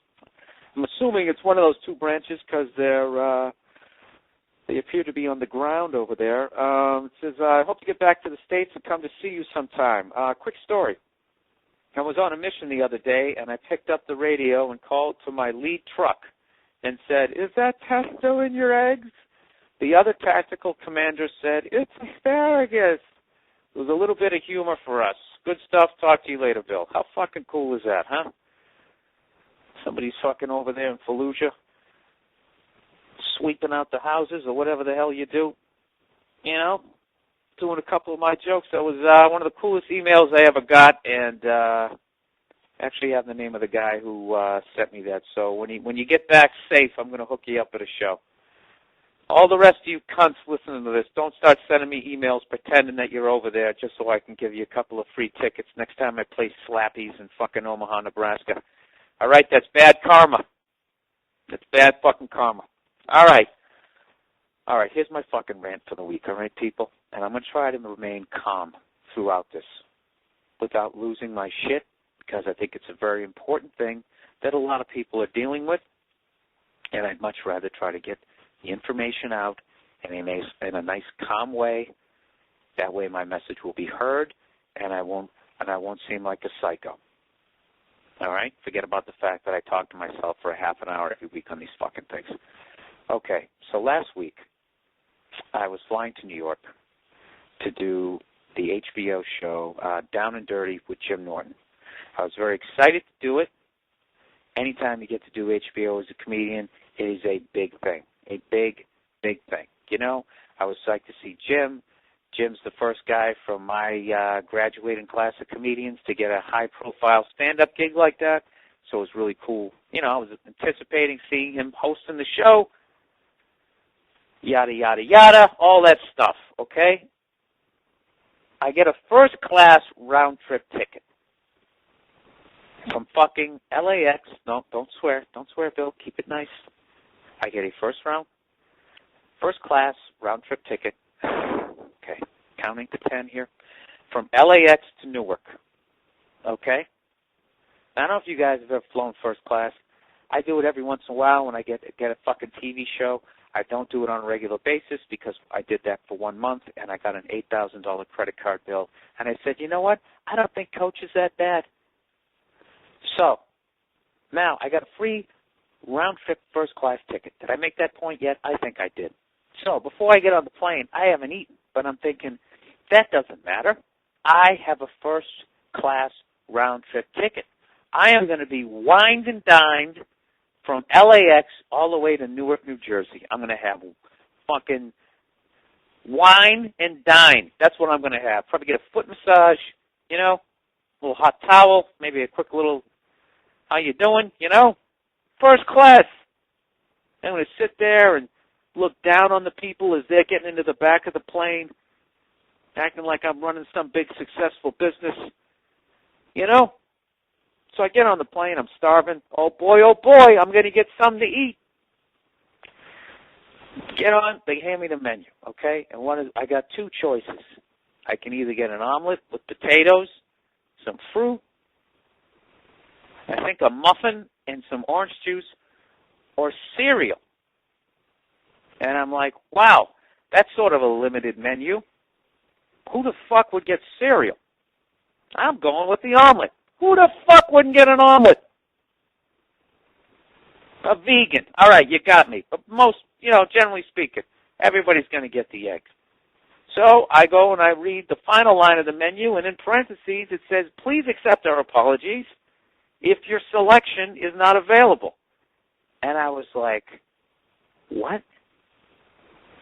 I'm assuming it's one of those two branches because they appear to be on the ground over there. It says, I hope to get back to the States and come to see you sometime. Quick story. I was on a mission the other day, and I picked up the radio and called to my lead truck and said, is that pesto in your eggs? The other tactical commander said, it's asparagus. It was a little bit of humor for us. Good stuff. Talk to you later, Bill. How fucking cool is that, huh? Somebody's fucking over there in Fallujah, sweeping out the houses or whatever the hell you do, you know, doing a couple of my jokes. That was one of the coolest emails I ever got, and actually have the name of the guy who sent me that. So when you get back safe, I'm going to hook you up at a show. All the rest of you cunts listening to this, don't start sending me emails pretending that you're over there just so I can give you a couple of free tickets next time I play Slappies in fucking Omaha, Nebraska. All right, that's bad karma. That's bad fucking karma. All right, here's my fucking rant for the week, all right, people? And I'm going to try to remain calm throughout this without losing my shit, because I think it's a very important thing that a lot of people are dealing with, and I'd much rather try to get the information out in a nice, calm way. That way my message will be heard, and I won't seem like a psycho. All right? Forget about the fact that I talk to myself for a half an hour every week on these fucking things. Okay, so last week I was flying to New York to do the HBO show Down and Dirty with Jim Norton. I was very excited to do it. Anytime you get to do HBO as a comedian, it is a big thing. A big, big thing. You know, I was psyched to see Jim. Jim's the first guy from my graduating class of comedians to get a high-profile stand-up gig like that, so it was really cool. You know, I was anticipating seeing him hosting the show, yada, yada, yada, all that stuff, okay? I get a first-class round-trip ticket from fucking LAX. No, don't swear, Bill. Keep it nice. I get a first-class round-trip ticket. Okay, counting to 10 here. From LAX to Newark. Okay? I don't know if you guys have ever flown first class. I do it every once in a while when I get a fucking TV show. I don't do it on a regular basis because I did that for 1 month and I got an $8,000 credit card bill. And I said, you know what? I don't think Coach is that bad. So, now I got a free round-trip first-class ticket. Did I make that point yet? I think I did. So, before I get on the plane, I haven't eaten, but I'm thinking, that doesn't matter. I have a first-class round-trip ticket. I am going to be wined and dined from LAX all the way to Newark, New Jersey. I'm going to have fucking wine and dine. That's what I'm going to have. Probably get a foot massage, you know, a little hot towel, maybe a quick little, how you doing, you know? First class. I'm going to sit there and look down on the people as they're getting into the back of the plane, acting like I'm running some big successful business, you know? So I get on the plane, I'm starving. Oh boy, I'm going to get something to eat. Get on, they hand me the menu, okay? And I got two choices. I can either get an omelet with potatoes, some fruit, I think a muffin and some orange juice, or cereal. And I'm like, wow, that's sort of a limited menu. Who the fuck would get cereal? I'm going with the omelet. Who the fuck wouldn't get an omelet? A vegan. All right, you got me. But most, generally speaking, everybody's going to get the eggs. So I go and I read the final line of the menu, and in parentheses it says, please accept our apologies if your selection is not available. And I was like, what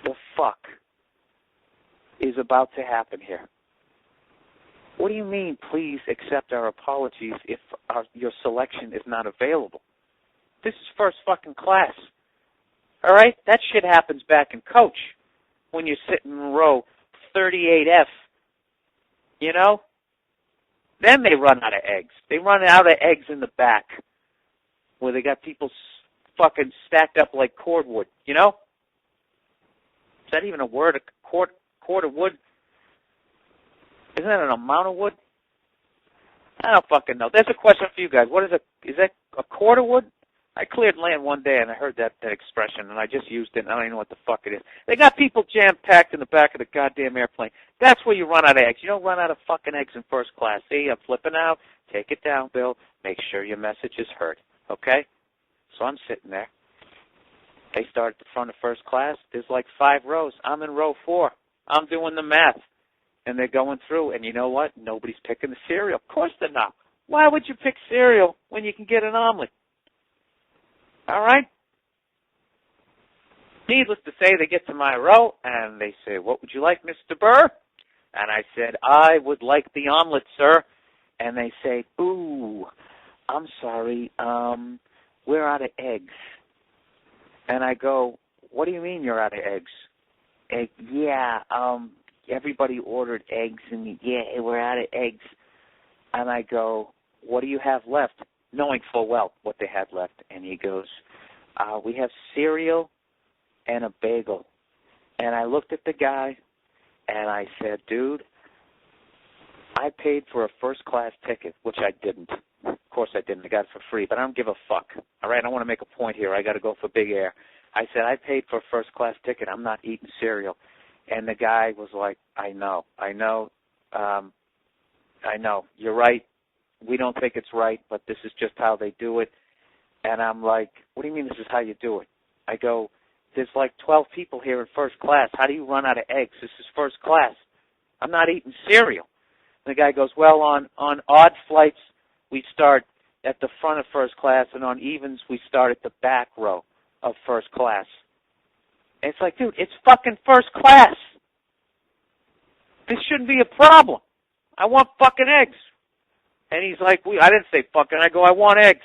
the fuck is about to happen here? What do you mean, please accept our apologies if your selection is not available? This is first fucking class. All right? That shit happens back in Coach when you're sitting in row 38F. You know? Then they run out of eggs. They run out of eggs in the back where they got people fucking stacked up like cordwood. You know? Is that even a word? A cord of wood? Isn't that an amount of wood? I don't fucking know. There's a question for you guys. What is that a cord of wood? I cleared land one day, and I heard that expression, and I just used it, and I don't even know what the fuck it is. They got people jam-packed in the back of the goddamn airplane. That's where you run out of eggs. You don't run out of fucking eggs in first class. See, I'm flipping out. Take it down, Bill. Make sure your message is heard, okay? So I'm sitting there. They start at the front of first class. There's like 5 rows. I'm in row 4. I'm doing the math. And they're going through, and you know what? Nobody's picking the cereal. Of course they're not. Why would you pick cereal when you can get an omelet? All right? Needless to say, they get to my row, and they say, what would you like, Mr. Burr? And I said, I would like the omelet, sir. And they say, ooh, I'm sorry, we're out of eggs. And I go, what do you mean you're out of eggs? Everybody ordered eggs, and yeah, we're out of eggs. And I go, what do you have left? Knowing full well what they had left. And he goes, we have cereal and a bagel. And I looked at the guy, and I said, dude, I paid for a first-class ticket, which I didn't. Of course I didn't. I got it for free, but I don't give a fuck. All right, I want to make a point here. I got to go for big air. I said, I paid for a first-class ticket. I'm not eating cereal. And the guy was like, I know. You're right. We don't think it's right, but this is just how they do it. And I'm like, what do you mean this is how you do it? I go, there's like 12 people here in first class. How do you run out of eggs? This is first class. I'm not eating cereal. And the guy goes, well, on odd flights, we start at the front of first class, and on evens, we start at the back row of first class. And it's like, dude, it's fucking first class. This shouldn't be a problem. I want fucking eggs. And he's like, I didn't say fucking. I go, I want eggs.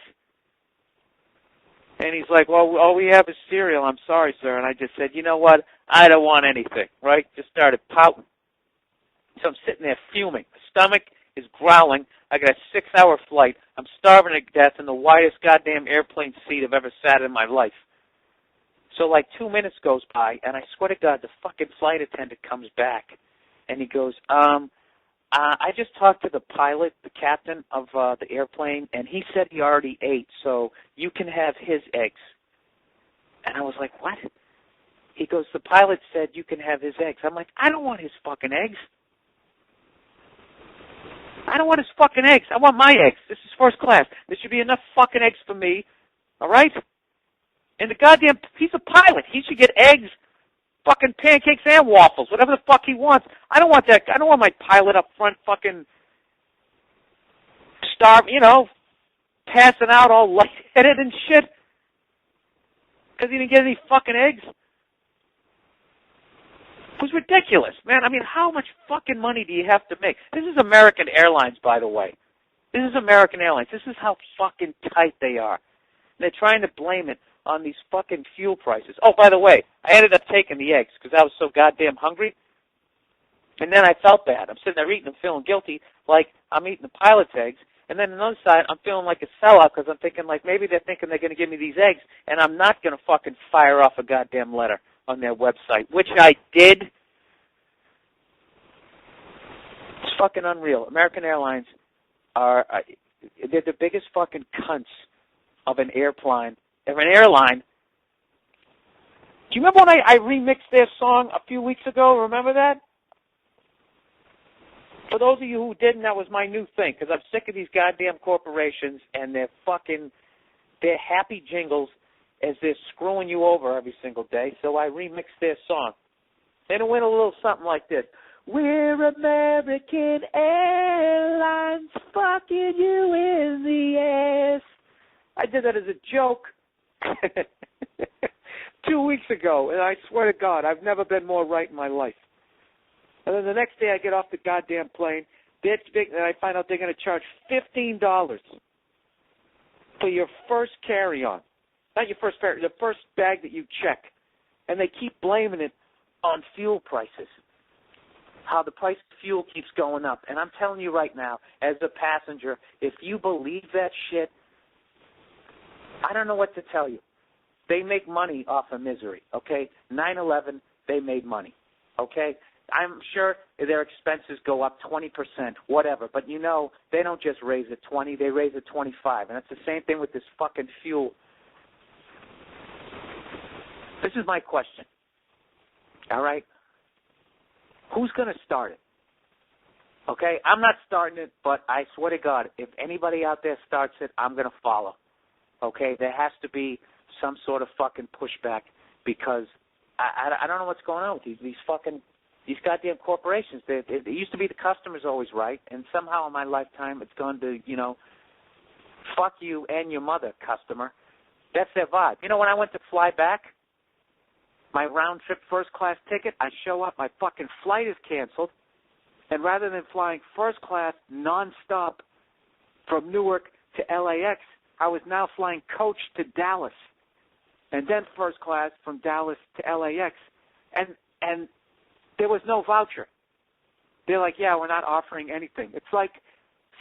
And he's like, well, all we have is cereal. I'm sorry, sir. And I just said, you know what? I don't want anything, right? Just started pouting. So I'm sitting there fuming. My stomach is growling. I got a 6-hour flight. I'm starving to death in the widest goddamn airplane seat I've ever sat in my life. So like 2 minutes goes by, and I swear to God, the fucking flight attendant comes back. And he goes, I just talked to the pilot, the captain of the airplane, and he said he already ate, so you can have his eggs. And I was like, what? He goes, the pilot said you can have his eggs. I'm like, I don't want his fucking eggs. I don't want his fucking eggs. I want my eggs. This is first class. There should be enough fucking eggs for me, all right? And the goddamn, he's a pilot. He should get eggs, fucking pancakes and waffles, whatever the fuck he wants. I don't want that. I don't want my pilot up front fucking passing out all lightheaded and shit because he didn't get any fucking eggs. It was ridiculous, man. I mean, how much fucking money do you have to make? This is American Airlines, by the way. This is American Airlines. This is how fucking tight they are. They're trying to blame it on these fucking fuel prices. Oh, by the way, I ended up taking the eggs because I was so goddamn hungry. And then I felt bad. I'm sitting there eating and feeling guilty like I'm eating the pilot's eggs. And then on the other side, I'm feeling like a sellout because I'm thinking like maybe they're thinking they're going to give me these eggs and I'm not going to fucking fire off a goddamn letter on their website, which I did. It's fucking unreal. American Airlines they're the biggest fucking cunts of an airline. Do you remember when I remixed their song a few weeks ago? Remember that? For those of you who didn't, that was my new thing, because I'm sick of these goddamn corporations and their happy jingles as they're screwing you over every single day. So I remixed their song. And it went a little something like this. We're American Airlines, fucking you in the ass. I did that as a joke 2 weeks ago, and I swear to God, I've never been more right in my life. And then the next day I get off the goddamn plane, and I find out they're going to charge $15 for your first carry-on. Not your first carry-on, the first bag that you check. And they keep blaming it on fuel prices. How the price of fuel keeps going up. And I'm telling you right now, as a passenger, if you believe that shit, I don't know what to tell you. They make money off of misery, okay? 9/11, they made money, okay? I'm sure their expenses go up 20%, whatever. But, they don't just raise it 20, they raise it 25. And it's the same thing with this fucking fuel. This is my question. All right? Who's going to start it? Okay? I'm not starting it, but I swear to God, if anybody out there starts it, I'm going to follow. Okay? There has to be some sort of fucking pushback because I don't know what's going on with these goddamn corporations. It used to be the customer's always right, and somehow in my lifetime it's gone to, fuck you and your mother, customer. That's their vibe. You know, when I went to fly back, my round-trip first-class ticket, I show up, my fucking flight is canceled, and rather than flying first class nonstop from Newark to LAX, I was now flying coach to Dallas, and then first class from Dallas to LAX, and there was no voucher. They're like, yeah, we're not offering anything. It's like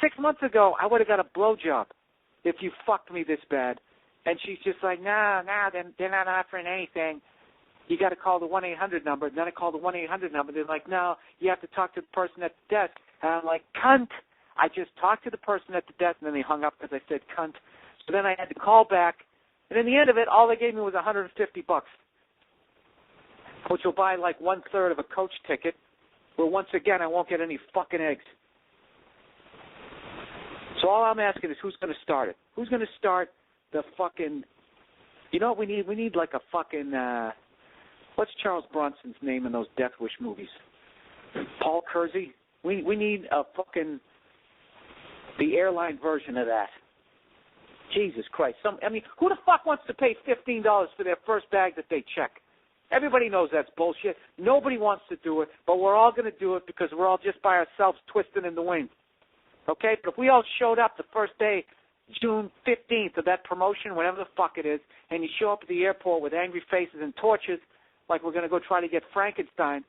6 months ago, I would have got a blowjob if you fucked me this bad. And she's just like, no, they're not offering anything. You got to call the 1-800 number. And then I called the 1-800 number. They're like, no, you have to talk to the person at the desk. And I'm like, cunt. I just talked to the person at the desk, and then they hung up because I said cunt. So then I had to call back. And in the end of it, all they gave me was $150, which will buy like 1/3 of a coach ticket, where once again I won't get any fucking eggs. So all I'm asking is who's going to start it? Who's going to start the fucking, you know what we need? We need like a fucking, what's Charles Bronson's name in those Death Wish movies? Paul Kersey? We need a fucking, the airline version of that. Jesus Christ. Who the fuck wants to pay $15 for their first bag that they check? Everybody knows that's bullshit. Nobody wants to do it, but we're all going to do it because we're all just by ourselves twisting in the wind. Okay? But if we all showed up the first day, June 15th of that promotion, whatever the fuck it is, and you show up at the airport with angry faces and torches like we're going to go try to get Frankenstein,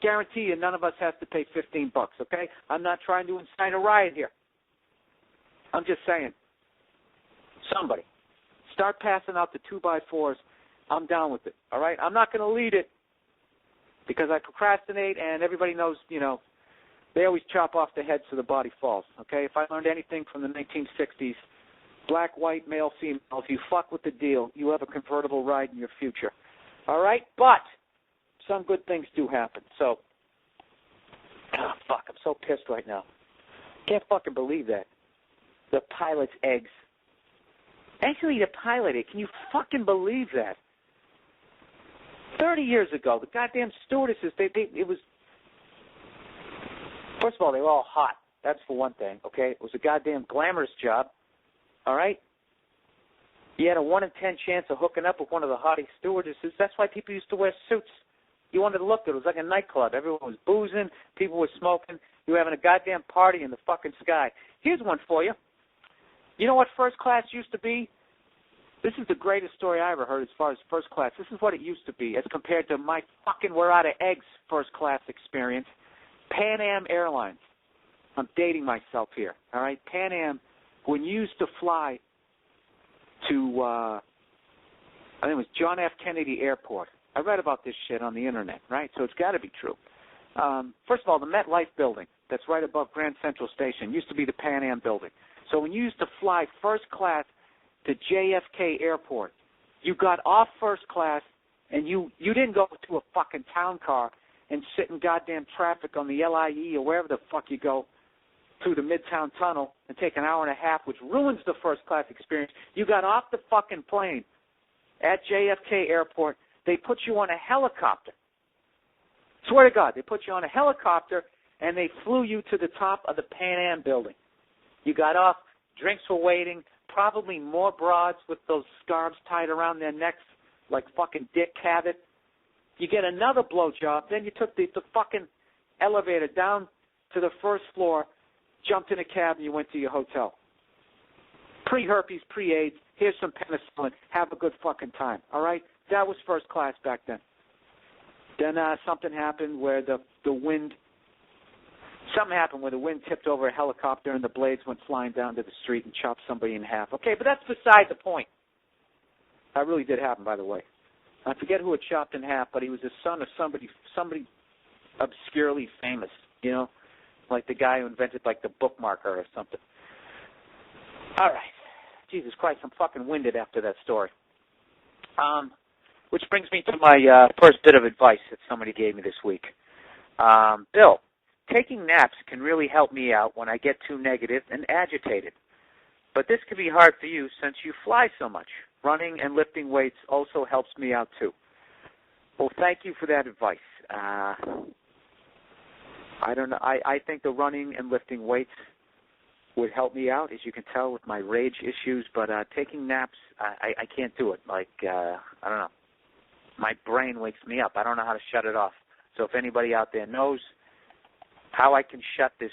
guarantee you none of us has to pay $15, okay? I'm not trying to incite a riot here. I'm just saying. Somebody, start passing out the 2x4s. I'm down with it, all right? I'm not going to lead it because I procrastinate, and everybody knows, they always chop off the head so the body falls, okay? If I learned anything from the 1960s, black, white, male, female, if you fuck with the deal, you have a convertible ride in your future, all right? But some good things do happen. So, fuck, I'm so pissed right now. Can't fucking believe that. The pilot's eggs. Actually, the pilot, can you fucking believe that? 30 years ago, the goddamn stewardesses, it was, first of all, they were all hot. That's for one thing, okay? It was a goddamn glamorous job, all right? You had a 1 in 10 chance of hooking up with one of the hottest stewardesses. That's why people used to wear suits. You wanted to look good. It was like a nightclub. Everyone was boozing. People were smoking. You were having a goddamn party in the fucking sky. Here's one for you. You know what first class used to be? This is the greatest story I ever heard as far as first class. This is what it used to be as compared to my fucking we're out of eggs first class experience. Pan Am Airlines. I'm dating myself here, all right? Pan Am, when you used to fly to, I think it was John F. Kennedy Airport. I read about this shit on the Internet, right? So it's got to be true. First of all, the MetLife building that's right above Grand Central Station used to be the Pan Am building. So when you used to fly first class to JFK Airport, you got off first class and you didn't go to a fucking town car and sit in goddamn traffic on the LIE or wherever the fuck you go through the Midtown Tunnel and take an hour and a half, which ruins the first class experience. You got off the fucking plane at JFK Airport. They put you on a helicopter. Swear to God, they put you on a helicopter and they flew you to the top of the Pan Am building. You got off, drinks were waiting, probably more broads with those scarves tied around their necks like fucking Dick Cavett. You get another blowjob, then you took the fucking elevator down to the first floor, jumped in a cab, and you went to your hotel. Pre-herpes, pre-AIDS, here's some penicillin, have a good fucking time, all right? That was first class back then. Then something happened where the wind tipped over a helicopter and the blades went flying down to the street and chopped somebody in half. Okay, but that's beside the point. That really did happen, by the way. I forget who it chopped in half, but he was the son of somebody obscurely famous, like the guy who invented, like, the bookmarker or something. All right. Jesus Christ, I'm fucking winded after that story. which brings me to my first bit of advice that somebody gave me this week. Bill, taking naps can really help me out when I get too negative and agitated. But this can be hard for you since you fly so much. Running and lifting weights also helps me out too. Well, thank you for that advice. I don't know. I think the running and lifting weights would help me out, as you can tell, with my rage issues. But taking naps, I can't do it. Like, I don't know. My brain wakes me up. I don't know how to shut it off. So if anybody out there knows how I can shut this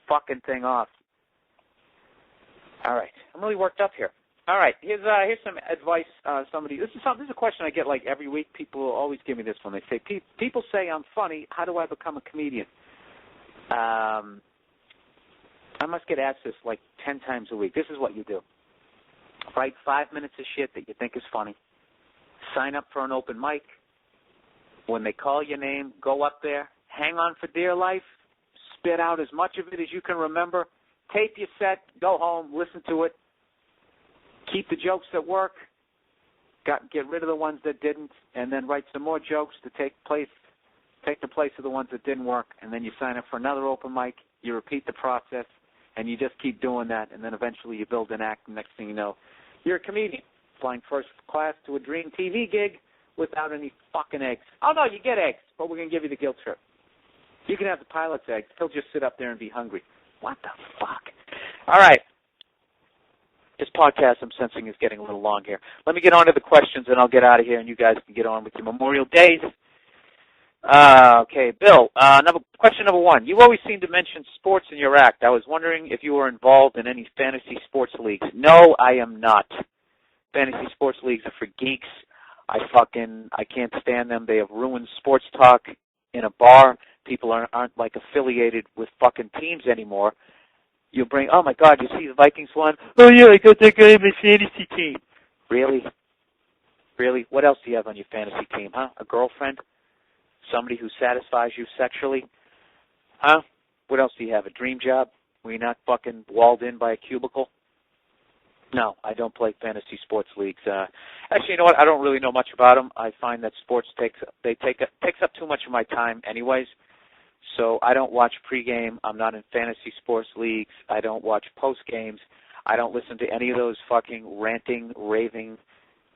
fucking thing off. All right. I'm really worked up here. All right. Here's some advice. This is a question I get like every week. People always give me this one. They say, people say I'm funny. How do I become a comedian? I must get asked this like 10 times a week. This is what you do. Write 5 minutes of shit that you think is funny. Sign up for an open mic. When they call your name, go up there. Hang on for dear life. Spit out as much of it as you can remember. Tape your set. Go home. Listen to it. Keep the jokes that work. Get rid of the ones that didn't, and then write some more jokes to take the place of the ones that didn't work, and then you sign up for another open mic. You repeat the process, and you just keep doing that, and then eventually you build an act, and next thing you know, you're a comedian flying first class to a dream TV gig without any fucking eggs. Oh, no, you get eggs, but we're going to give you the guilt trip. You can have the pilot's eggs. He'll just sit up there and be hungry. What the fuck? All right. This podcast, I'm sensing, is getting a little long here. Let me get on to the questions, and I'll get out of here, and you guys can get on with your Memorial Days. Okay, Bill, question number one. You always seem to mention sports in your act. I was wondering if you were involved in any fantasy sports leagues. No, I am not. Fantasy sports leagues are for geeks. I can't stand them. They have ruined sports talk in a bar. People aren't like affiliated with fucking teams anymore. You bring, oh my God, you see the Vikings won? Oh yeah, I got that guy in my fantasy team. Really? Really? What else do you have on your fantasy team, huh? A girlfriend? Somebody who satisfies you sexually? Huh? What else do you have? A dream job? Were you not fucking walled in by a cubicle? No, I don't play fantasy sports leagues. Actually, you know what? I don't really know much about them. I find that sports takes up too much of my time anyways. So I don't watch pregame. I'm not in fantasy sports leagues. I don't watch postgames. I don't listen to any of those fucking ranting, raving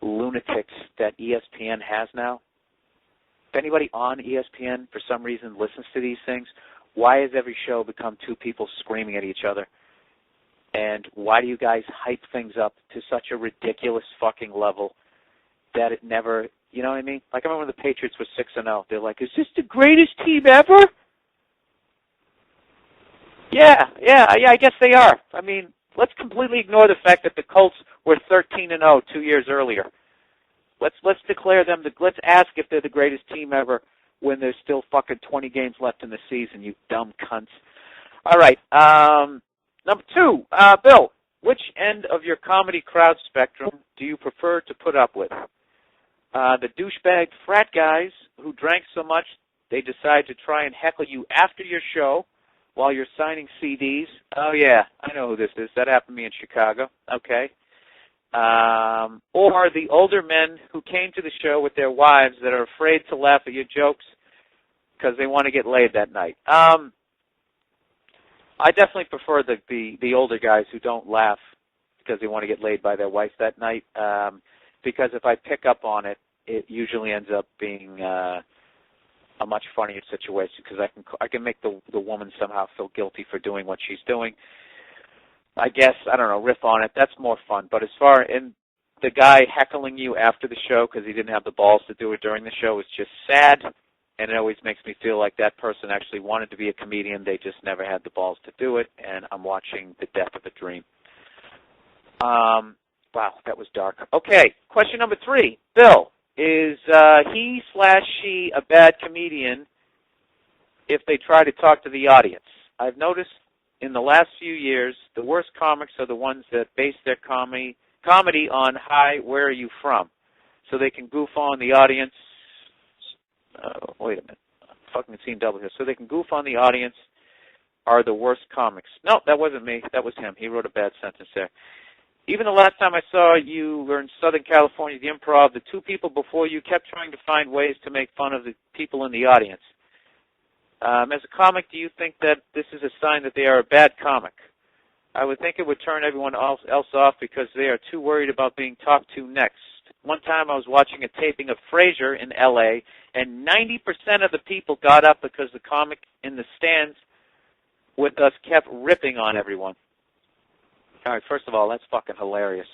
lunatics that ESPN has now. If anybody on ESPN for some reason listens to these things, why has every show become two people screaming at each other? And why do you guys hype things up to such a ridiculous fucking level that it never, you know what I mean? Like I remember when the Patriots were 6-0. They're like, is this the greatest team ever? Yeah, I guess they are. I mean, let's completely ignore the fact that the Colts were 13-0 2 years earlier. Let's declare them. Let's ask if they're the greatest team ever when there's still fucking 20 games left in the season. You dumb cunts. All right. Number two, Bill. Which end of your comedy crowd spectrum do you prefer to put up with? The douchebag frat guys who drank so much they decide to try and heckle you after your show while you're signing CDs. Oh, yeah, I know who this is. That happened to me in Chicago. Okay. Or the older men who came to the show with their wives that are afraid to laugh at your jokes because they want to get laid that night. I definitely prefer the older guys who don't laugh because they want to get laid by their wife that night. Because if I pick up on it, it usually ends up being a much funnier situation because I can make the woman somehow feel guilty for doing what she's doing. I guess, I don't know, riff on it. That's more fun. But as far in the guy heckling you after the show because he didn't have the balls to do it during the show is just sad, and it always makes me feel like that person actually wanted to be a comedian. They just never had the balls to do it, and I'm watching the death of a dream. Wow, that was dark. Okay, question number three. Bill, is he/she a bad comedian if they try to talk to the audience? I've noticed in the last few years, the worst comics are the ones that base their comedy on, hi, where are you from? So they can goof on the audience. Wait a minute. I'm fucking seeing double here. So they can goof on the audience are the worst comics. No, that wasn't me. That was him. He wrote a bad sentence there. Even the last time I saw you were in Southern California, the Improv, the two people before you kept trying to find ways to make fun of the people in the audience. As a comic, do you think that this is a sign that they are a bad comic? I would think it would turn everyone else off because they are too worried about being talked to next. One time I was watching a taping of Frasier in L.A., and 90% of the people got up because the comic in the stands with us kept ripping on everyone. All right, first of all, that's fucking hilarious.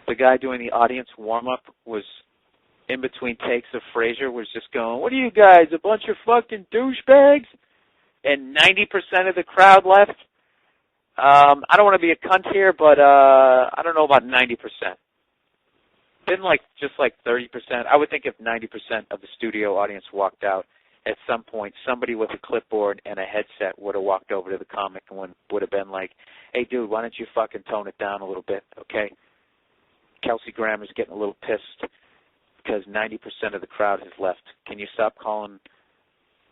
The guy doing the audience warm-up was in between takes of Frasier, was just going, "What are you guys, a bunch of fucking douchebags?" And 90% of the crowd left. I don't want to be a cunt here, but I don't know about 90%. Didn't just 30%. I would think if 90% of the studio audience walked out, at some point, somebody with a clipboard and a headset would have walked over to the comic and would have been like, "Hey, dude, why don't you fucking tone it down a little bit, okay? Kelsey Grammer's getting a little pissed because 90% of the crowd has left. Can you stop calling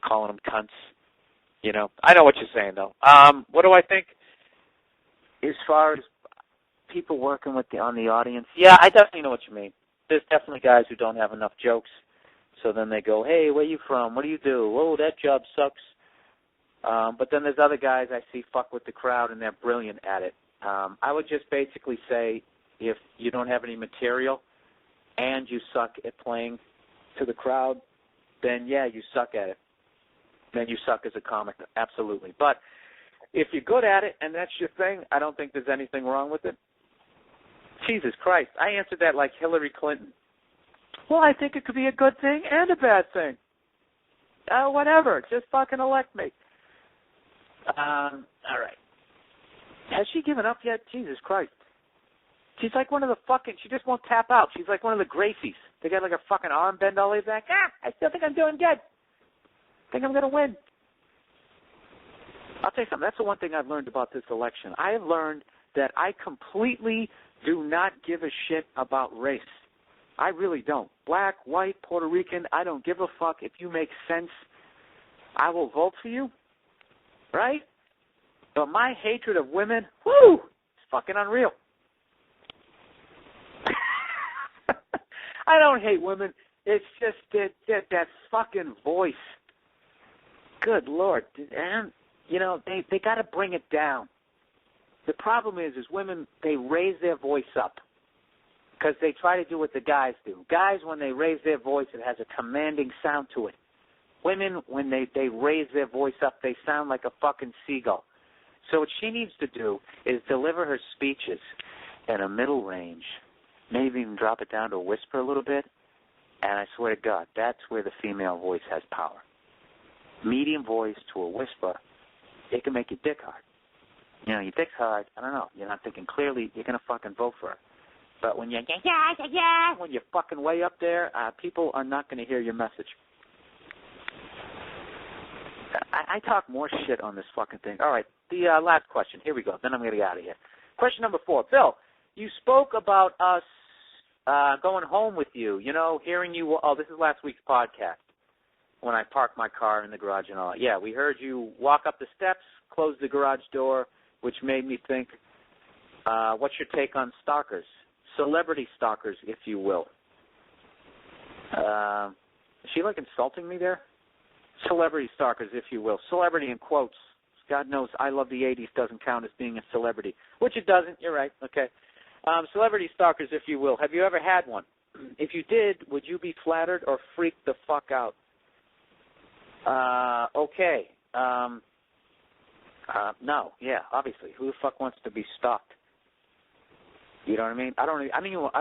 them cunts?" You know, I know what you're saying, though. What do I think as far as people working on the audience? Yeah, I definitely know what you mean. There's definitely guys who don't have enough jokes. So then they go, "Hey, where you from? What do you do? Oh, that job sucks." But then there's other guys I see fuck with the crowd, and they're brilliant at it. I would just basically say if you don't have any material and you suck at playing to the crowd, then, yeah, you suck at it. Then you suck as a comic, absolutely. But if you're good at it and that's your thing, I don't think there's anything wrong with it. Jesus Christ, I answered that like Hillary Clinton. Well, I think it could be a good thing and a bad thing. Whatever. Just fucking elect me. All right. Has she given up yet? Jesus Christ. She's like one of the fucking, she just won't tap out. She's like one of the Gracies. They got like a fucking arm bend all the way back. I still think I'm doing good. I think I'm going to win. I'll tell you something. That's the one thing I've learned about this election. I have learned that I completely do not give a shit about race. I really don't. Black, white, Puerto Rican, I don't give a fuck. If you make sense, I will vote for you, right? But my hatred of women, whoo, it's fucking unreal. I don't hate women. It's just that fucking voice. Good Lord. And, you know, they got to bring it down. The problem is women, they raise their voice up because they try to do what the guys do. Guys, when they raise their voice, it has a commanding sound to it. Women, when they raise their voice up, they sound like a fucking seagull. So what she needs to do is deliver her speeches in a middle range, maybe even drop it down to a whisper a little bit, and I swear to God, that's where the female voice has power. Medium voice to a whisper, it can make your dick hard. You know, your dick's hard, I don't know, you're not thinking clearly, you're going to fucking vote for her. But when you're, when you're fucking way up there, people are not going to hear your message. I talk more shit on this fucking thing. All right, the last question. Here we go. Then I'm going to get out of here. Question number 4. Bill, you spoke about us going home with you, you know, hearing you. Oh, this is last week's podcast when I parked my car in the garage and all that. Yeah, we heard you walk up the steps, close the garage door, which made me think, what's your take on stalkers? Celebrity stalkers, if you will. Is she like insulting me there? Celebrity stalkers, if you will. Celebrity in quotes. God knows I love the 80s doesn't count as being a celebrity. Which it doesn't. You're right. Okay. Celebrity stalkers, if you will. Have you ever had one? If you did, would you be flattered or freaked the fuck out? Okay. No. Yeah, obviously. Who the fuck wants to be stalked? You know what I mean? I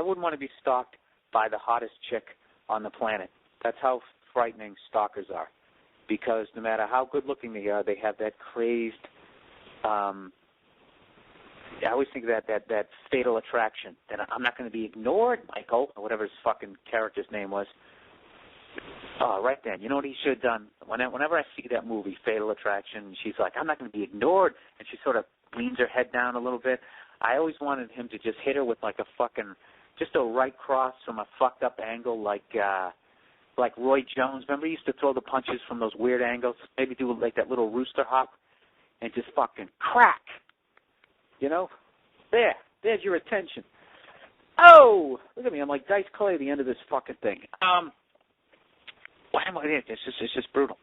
wouldn't want to be stalked by the hottest chick on the planet. That's how frightening stalkers are. Because no matter how good-looking they are, they have that crazed, I always think of that fatal attraction, that I'm not going to be ignored, Michael, or whatever his fucking character's name was. Oh, right then. You know what he should have done? Whenever I see that movie, Fatal Attraction, she's like, I'm not going to be ignored, and she sort of leans her head down a little bit. I always wanted him to just hit her with like a fucking, just a right cross from a fucked up angle like Roy Jones. Remember he used to throw the punches from those weird angles? Maybe do like that little rooster hop and just fucking crack. You know? There. There's your attention. Oh, look at me. I'm like Dice Clay at the end of this fucking thing. Why am I? It's just brutal.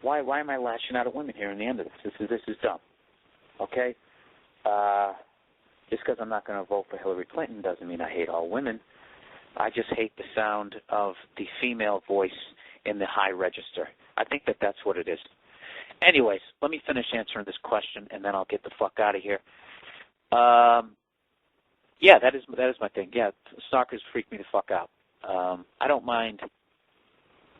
Why am I lashing out at women here in the end of this? This is dumb. Okay? Just because I'm not going to vote for Hillary Clinton doesn't mean I hate all women. I just hate the sound of the female voice in the high register. I think that's what it is. Anyways, let me finish answering this question, and then I'll get the fuck out of here. Yeah, that is my thing. Yeah, stalkers freak me the fuck out. I don't mind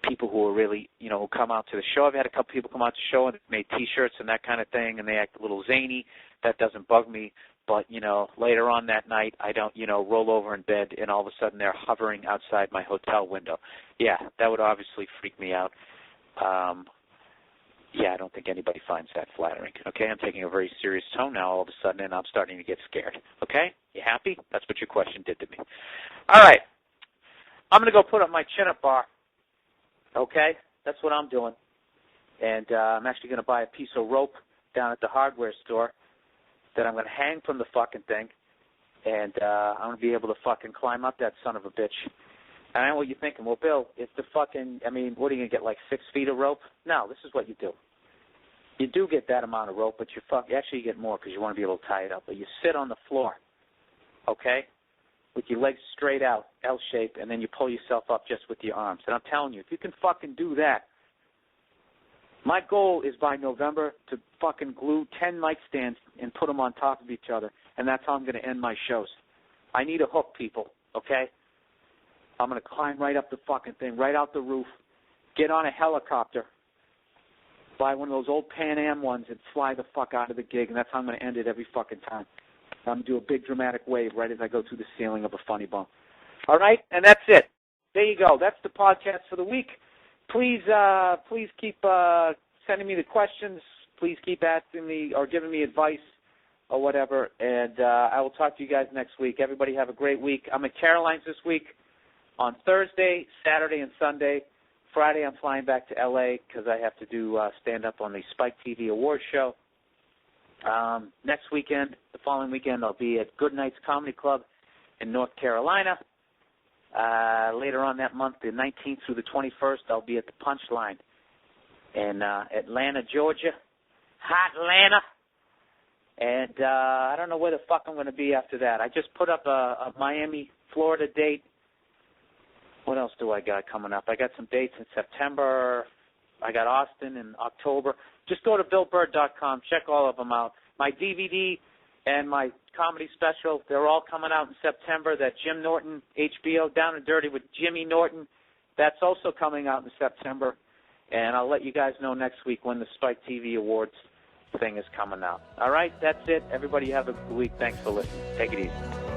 people who are really, who come out to the show. I've had a couple people come out to the show and made T-shirts and that kind of thing, and they act a little zany. That doesn't bug me. But, later on that night, I don't, roll over in bed, and all of a sudden they're hovering outside my hotel window. Yeah, that would obviously freak me out. Yeah, I don't think anybody finds that flattering. Okay, I'm taking a very serious tone now all of a sudden, and I'm starting to get scared. Okay, you happy? That's what your question did to me. All right, I'm going to go put up my chin-up bar. Okay, that's what I'm doing. And I'm actually going to buy a piece of rope down at the hardware store that I'm going to hang from the fucking thing, and I'm going to be able to fucking climb up that son of a bitch. And I know what you're thinking. Well, Bill, if the fucking, what are you going to get, like 6 feet of rope? No, this is what you do. You do get that amount of rope, but actually you get more because you want to be able to tie it up. But you sit on the floor, okay, with your legs straight out, L shape, and then you pull yourself up just with your arms. And I'm telling you, if you can fucking do that, my goal is by November to fucking glue 10 mic stands and put them on top of each other, and that's how I'm going to end my shows. I need a hook, people, okay? I'm going to climb right up the fucking thing, right out the roof, get on a helicopter, buy one of those old Pan Am ones, and fly the fuck out of the gig, and that's how I'm going to end it every fucking time. I'm going to do a big dramatic wave right as I go through the ceiling of a funny bone. All right? And that's it. There you go. That's the podcast for the week. Please keep sending me the questions. Please keep asking me or giving me advice or whatever, and I will talk to you guys next week. Everybody have a great week. I'm at Caroline's this week on Thursday, Saturday, and Sunday. Friday, I'm flying back to L.A. because I have to do stand-up on the Spike TV Awards show. Next weekend, the following weekend, I'll be at Good Nights Comedy Club in North Carolina. Later on that month, the 19th through the 21st, I'll be at the Punchline in Atlanta, Georgia. Hot Atlanta. And I don't know where the fuck I'm going to be after that. I just put up a Miami, Florida date. What else do I got coming up? I got some dates in September. I got Austin in October. Just go to BillBurr.com. Check all of them out. My DVD and my comedy special, they're all coming out in September. That Jim Norton HBO Down and Dirty with Jimmy Norton, that's also coming out in September. And I'll let you guys know next week when the Spike TV Awards thing is coming out. All right, that's it. Everybody have a good week. Thanks for listening. Take it easy.